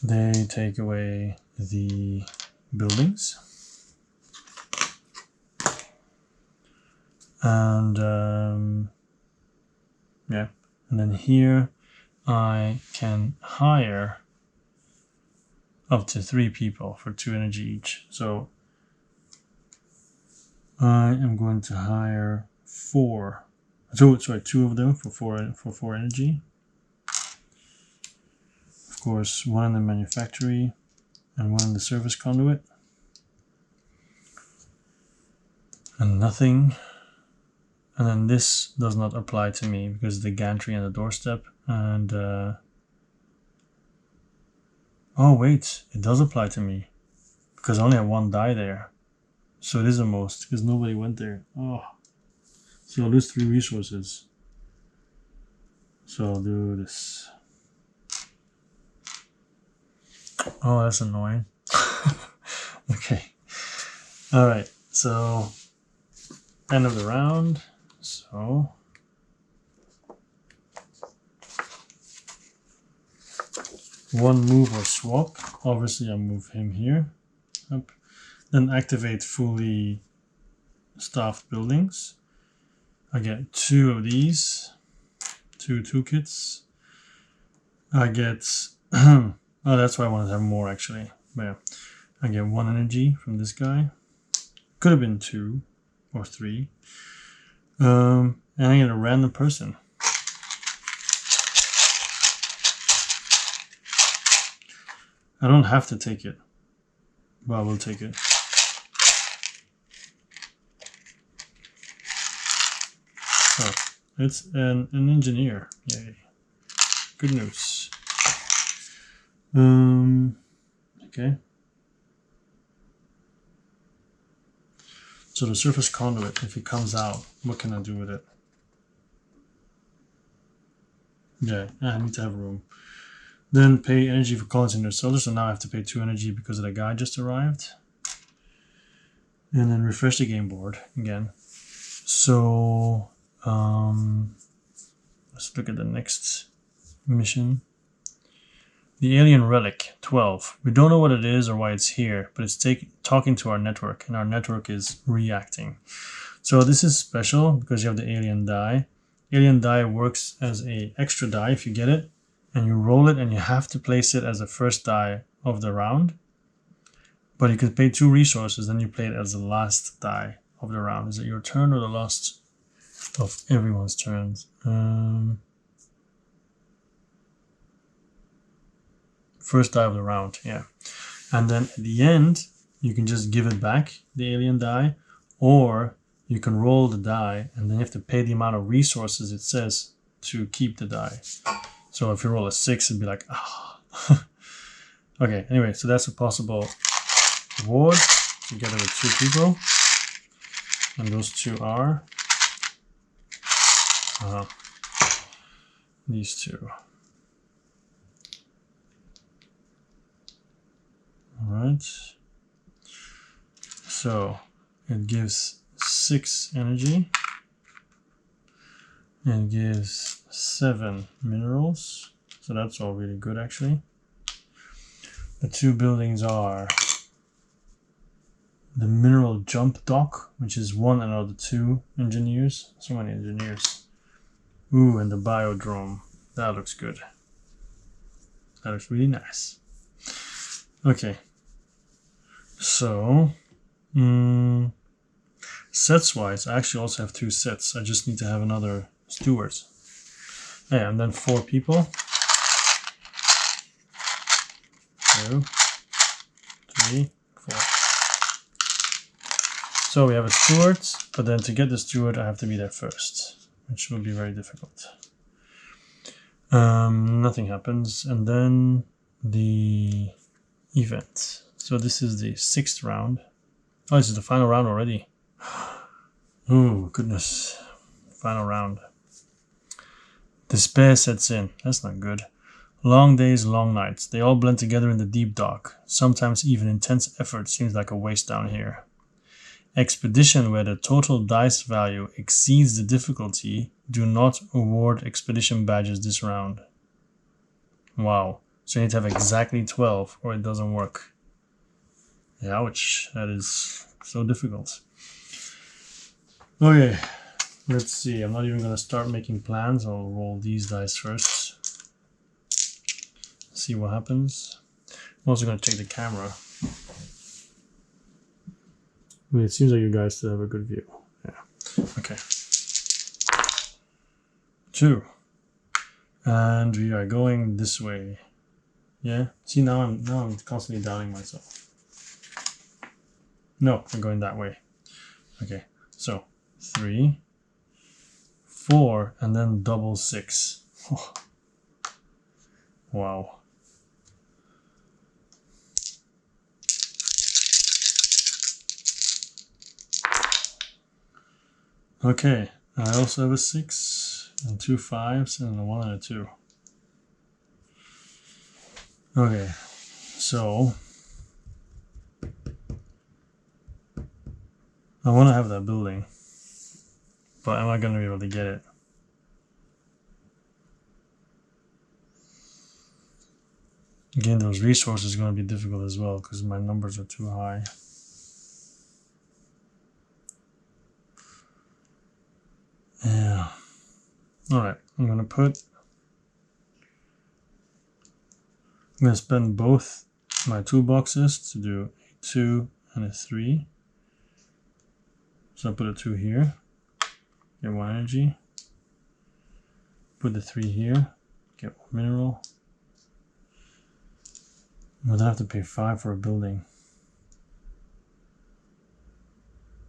They take away the buildings. And yeah, and then here I can hire up to 3 people for 2 energy each. So I am going to hire 4 Sorry, two of them for four energy. Of course, one in the manufactory and one in the service conduit. And nothing. And then this does not apply to me because the gantry and the doorstep. And oh wait, it does apply to me because I only have one die there. So it is a most because nobody went there. Oh, so I'll lose 3 resources. So I'll do this. Oh, that's annoying. Okay. All right. So end of the round. So one move or swap. Obviously, I'll move him here. Up. Then activate fully staffed buildings. I get 2 of these. 2 toolkits. I get oh, that's why I wanted to have more actually. But yeah, I get 1 energy from this guy. Could have been 2 or 3. And I get a random person. I don't have to take it, but I will take it. Oh, it's an engineer. Yay. Good news. Okay. So the surface conduit, if it comes out, what can I do with it? Yeah, I need to have room. Then pay energy for colonies in their soldiers, so now I have to pay 2 energy because of the guy just arrived. And then refresh the game board again. So let's look at the next mission. The alien relic 12. We don't know what it is or why it's here, but it's talking to our network, and our network is reacting. So this is special because you have the alien die. Alien die works as a extra die if you get it, and you roll it, and you have to place it as the first die of the round. But you can pay 2 resources, then you play it as the last die of the round. Is it your turn or the last of everyone's turns? First die of the round, yeah. And then at the end, you can just give it back, the alien die, or you can roll the die, and then you have to pay the amount of resources it says to keep the die. So if you roll a 6, it'd be like, ah. Okay, anyway, so that's a possible reward together with 2 people. And those 2 are these 2. Alright. So it gives 6 energy. And gives 7 minerals. So that's all really good actually. The 2 buildings are the mineral jump dock, which is 1 out of the 2 engineers. So many engineers. Ooh, and the biodrome. That looks good. That looks really nice. Okay. So, sets wise, I actually also have 2 sets. I just need to have another steward. Yeah, and then 4 people. 2, 3, 4. So we have a steward, but then to get the steward, I have to be there first, which will be very difficult. Nothing happens, and then the event. So this is the 6th round. Oh, this is the final round already. Oh, goodness. Final round. Despair sets in. That's not good. Long days, long nights. They all blend together in the deep dark. Sometimes even intense effort seems like a waste down here. Expedition where the total dice value exceeds the difficulty. Do not award expedition badges this round. Wow. So you need to have exactly 12 or it doesn't work. Ouch. That is so difficult. Okay. Let's see. I'm not even going to start making plans. I'll roll these dice first. See what happens. I'm also going to check the camera. I mean, it seems like you guys still have a good view. Yeah. Okay. 2. And we are going this way. Yeah. See, now I'm constantly doubting myself. No, we're going that way. Okay. So 3, 4, and then double 6. Oh. Wow. Okay. I also have a 6 and 2 5s and a 1 and a 2. Okay. So I want to have that building, but am I going to be able to get it? Again, those resources are going to be difficult as well because my numbers are too high. Yeah. Alright, I'm going to spend both my 2 boxes to do a 2 and a 3. So I put a 2 here, get 1 energy. Put the 3 here, get 1 mineral. I'm gonna have to pay 5 for a building.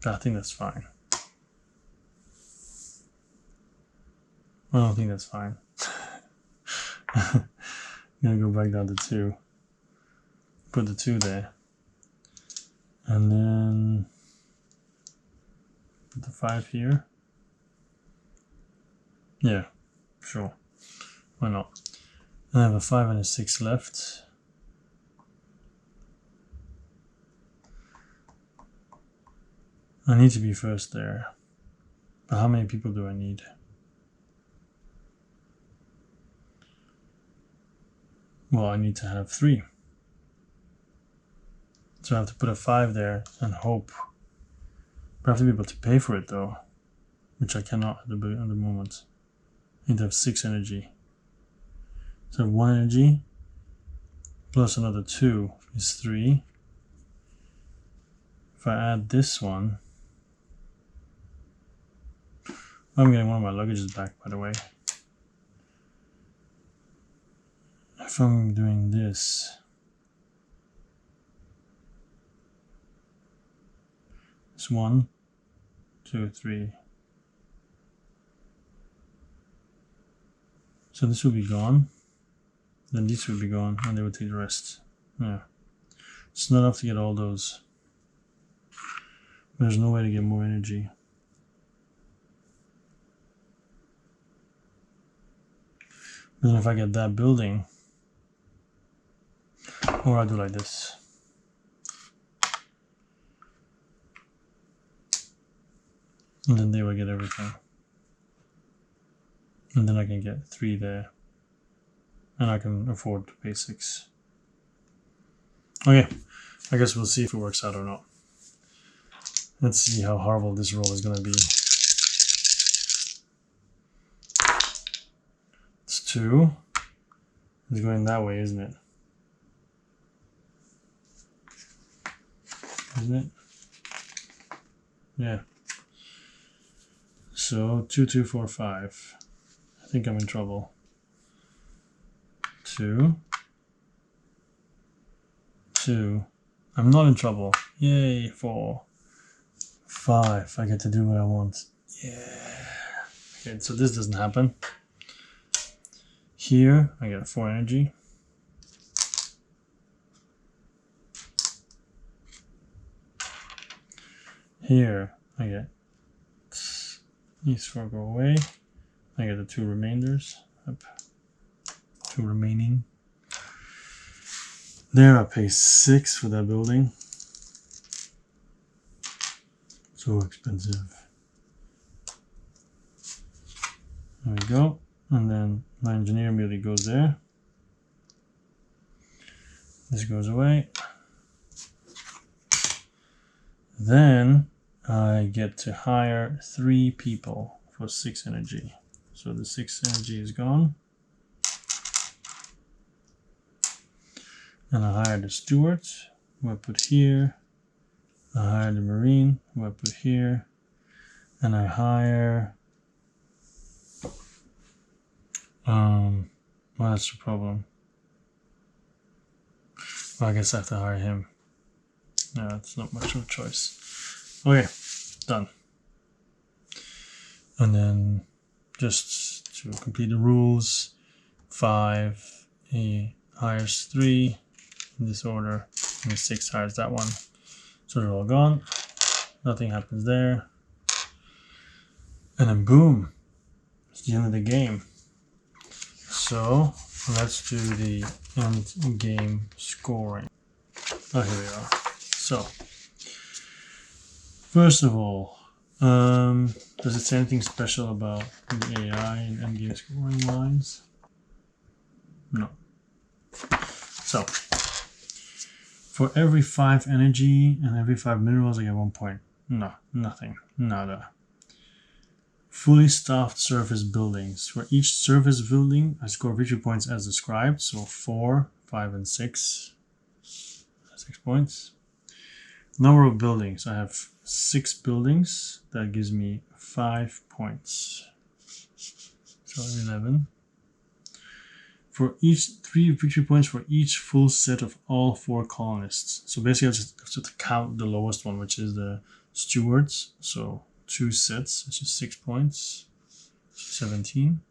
I think that's fine. I don't think that's fine. I'm gonna go back down to 2. Put the 2 there. And then put the 5 here. Yeah, sure. Why not? I have a 5 and a 6 left. I need to be first there. But how many people do I need? Well, I need to have 3. So I have to put a 5 there and hope. But I have to be able to pay for it though, which I cannot at the moment. I need to have 6 energy. So 1 energy plus another 2 is 3. If I add this one, I'm getting one of my luggages back, by the way. If I'm doing this, it's 1, 2, 3. So this will be gone. Then these will be gone, and they will take the rest. Yeah, it's not enough to get all those. There's no way to get more energy. But then if I get that building, or I do like this. And then they will get everything. And then I can get 3 there. And I can afford to pay 6. Okay, I guess we'll see if it works out or not. Let's see how horrible this roll is going to be. It's 2. It's going that way, isn't it? Isn't it? Yeah. So 2, 2, 4, 5. I think I'm in trouble. 2. 2. I'm not in trouble. Yay, 4. 5. I get to do what I want. Yeah. Okay, so this doesn't happen. Here, I get 4 energy. Here, I get these 4 go away. I get the 2 remainders. Up. 2 remaining. There, I pay 6 for that building. So expensive. There we go. And then my engineer immediately goes there. This goes away. Then I get to hire 3 people for 6 energy. So the 6 energy is gone. And I hire the steward, who I put here. I hire the marine, who I put here. And I hire Well, that's the problem. Well, I guess I have to hire him. No, it's not much of a choice. Okay, done. And then just to complete the rules, 5, he hires 3 in this order, and 6 hires that one. So they're all gone. Nothing happens there. And then boom, it's the end of the game. So let's do the end game scoring. Oh, here we are. So first of all, does it say anything special about the AI and end game scoring lines? No. So for every 5 energy and every 5 minerals, I get 1 point. No, nothing, nada. Fully staffed surface buildings. For each surface building, I score victory points as described. So 4, 5, and 6. 6 points. Number of buildings. I have 6 buildings. That gives me 5 points. So 11. For each 3 victory points for each full set of all 4 colonists. So basically, I just have to count the lowest one, which is the stewards. So 2 sets, which is 6 points. 17.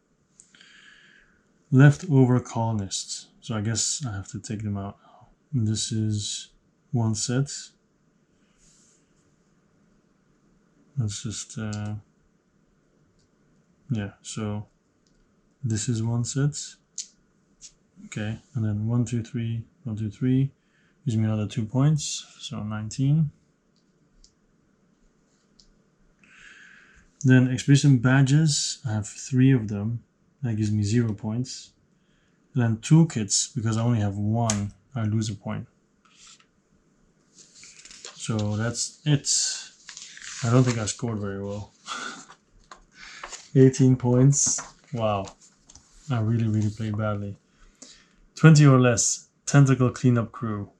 Leftover colonists. So I guess I have to take them out. This is 1 set. Let's just yeah. So this is 1 set. Okay, and then 1, 2, 3, 1, 2, 3 gives me another 2 points, so 19. Then expedition badges, I have 3 of them. That gives me 0 points. And then toolkits, because I only have 1, I lose a point. So that's it. I don't think I scored very well. 18 points. Wow. I really played badly. 20 or less. Tentacle cleanup crew.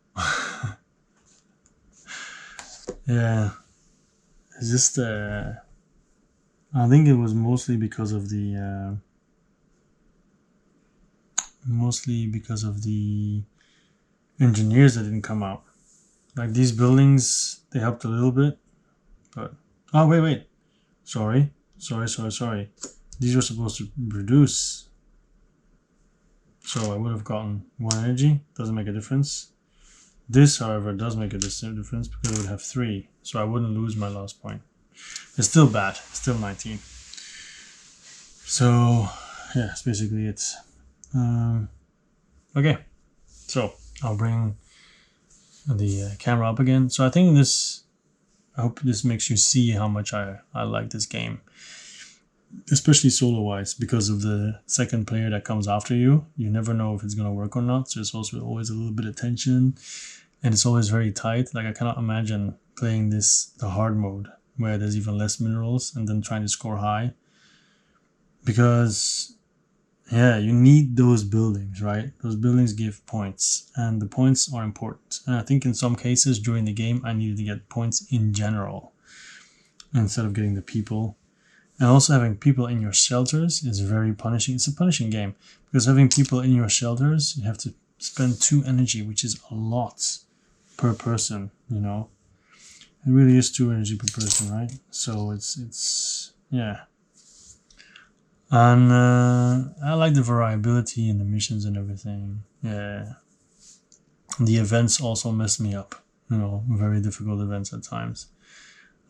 Yeah. It's just I think it was mostly because of the engineers that didn't come out. Like these buildings, they helped a little bit, but oh wait, sorry. These were supposed to reduce, so I would have gotten 1 energy. Doesn't make a difference. This, however, does make a difference because it would have 3, so I wouldn't lose my last point. It's still bad. It's still 19. So yeah, that's basically it. Okay, so I'll bring the camera up again. So I think I hope this makes you see how much I like this game, especially solo wise, because of the second player that comes after you. You never know if it's gonna work or not. So it's also always a little bit of tension, and it's always very tight. Like I cannot imagine playing the hard mode where there's even less minerals and then trying to score high, because yeah, you need those buildings, right? Those buildings give points, and the points are important. And I think in some cases during the game, I needed to get points in general instead of getting the people. And also having people in your shelters is very punishing. It's a punishing game because having people in your shelters, you have to spend 2 energy, which is a lot per person, you know. It really is 2 energy per person, right? So it's yeah. And I like the variability in the missions and everything. Yeah. The events also mess me up. You know, very difficult events at times.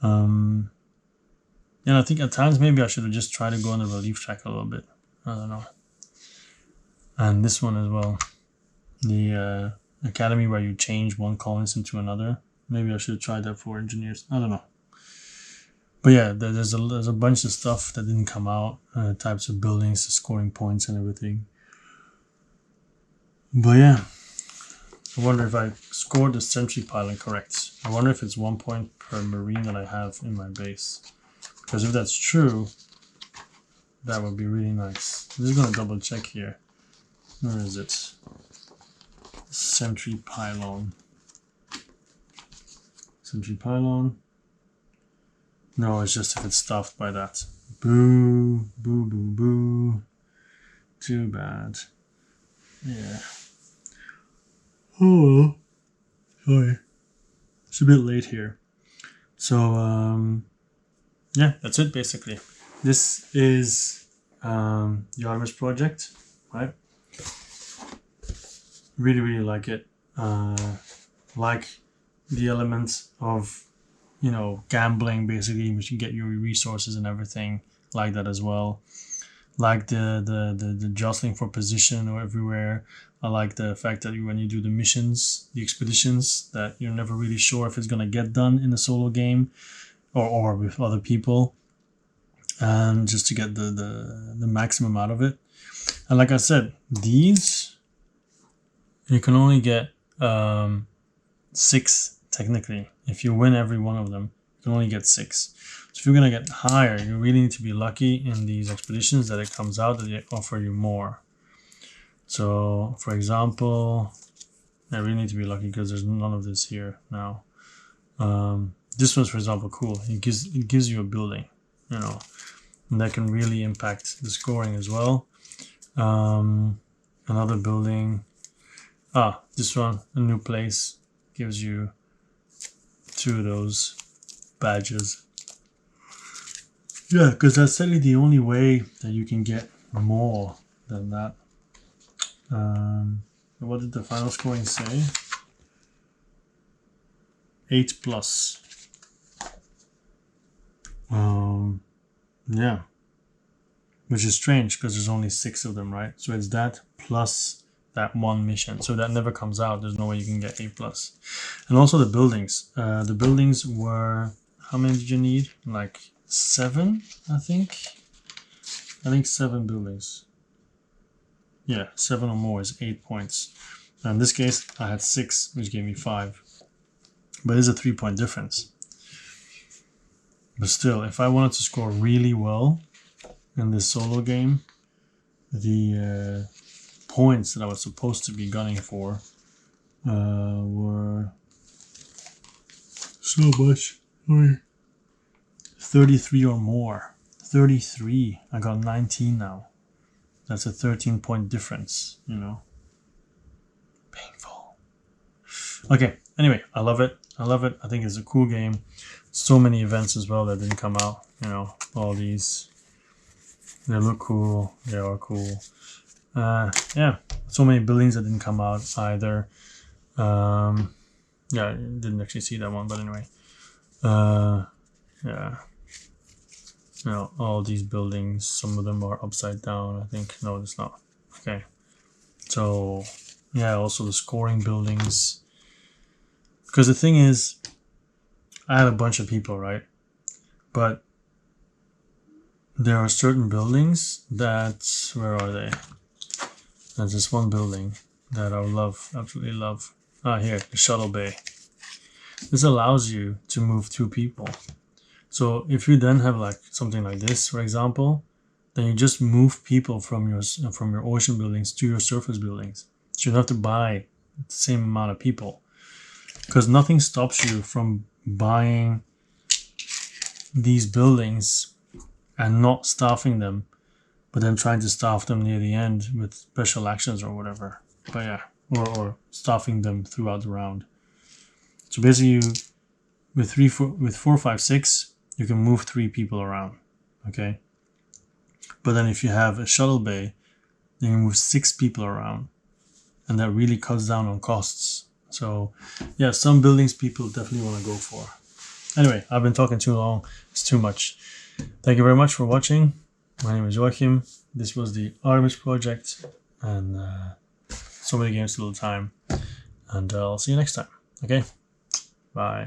And I think at times maybe I should have just tried to go on the relief track a little bit. I don't know. And this one as well. The academy where you change one colonist into another. Maybe I should have tried that for engineers. I don't know. But yeah, there's a bunch of stuff that didn't come out. Types of buildings, scoring points and everything. But yeah. I wonder if I scored the sentry pylon correct. I wonder if it's 1 point per marine that I have in my base. Because if that's true, that would be really nice. I'm just going to double check here. Where is it? Sentry pylon. Sentry pylon. No, it's just if it's stuffed by that. Boo, boo, boo, boo. too bad. Yeah. Oh, sorry. It's a bit late here. So, yeah, that's it basically. This is the Artemis project, right? Really, really like it. Like the elements of, you know, gambling basically, which you get your resources and everything like that as well. Like the jostling for position or everywhere. I like the fact that when you do the missions, the expeditions, that you're never really sure if it's gonna get done in a solo game or with other people, and just to get the maximum out of it. And like I said, these you can only get 6 technically. If you win every one of them, you can only get 6. So if you're gonna get higher, you really need to be lucky in these expeditions that it comes out that they offer you more. So for example, I really need to be lucky because there's none of this here now. This one's, for example, cool. It gives you a building, you know, and that can really impact the scoring as well. Another building. This one, a new place, gives you 2 of those badges. Yeah, because that's certainly the only way that you can get more than that. What did the final scoring say? 8+. Yeah, which is strange because there's only 6 of them, right? So it's that plus that one mission, so that never comes out. There's no way you can get 8+. And also the buildings. The buildings were, how many did you need? Like 7, I think. 7 buildings. Yeah, 7 or more is 8 points. And in this case, I had 6, which gave me 5. But it's a 3-point difference. But still, if I wanted to score really well in this solo game, the points that I was supposed to be gunning for were so much. 33 or more. 33. I got 19 now. That's a 13-point difference, you know. Painful. Okay, anyway, I love it. I love it. I think it's a cool game. So many events as well that didn't come out. You know, all these. They look cool. They are cool. Yeah, so many buildings that didn't come out either. Yeah, I didn't actually see that one, but anyway. Yeah. You know, all these buildings, some of them are upside down, I think. No, it's not. Okay. So, yeah, also the scoring buildings. Because the thing is, I had a bunch of people, right? But there are certain buildings that, where are they? There's this one building that I love, absolutely love. Here, the shuttle bay. This allows you to move 2 people. So if you then have like something like this, for example, then you just move people from your ocean buildings to your surface buildings. So you don't have to buy the same amount of people, because nothing stops you from buying these buildings and not staffing them, but then trying to staff them near the end with special actions or whatever. But yeah, or staffing them throughout the round. So basically, you with 4, 5, 6. You can move 3 people around, okay? But then if you have a shuttle bay, then you move 6 people around, and that really cuts down on costs. So, yeah, some buildings people definitely want to go for. Anyway, I've been talking too long. It's too much. Thank you very much for watching. My name is Joachim. This was the Artemis project, and so many games till the time. And I'll see you next time. Okay? Bye.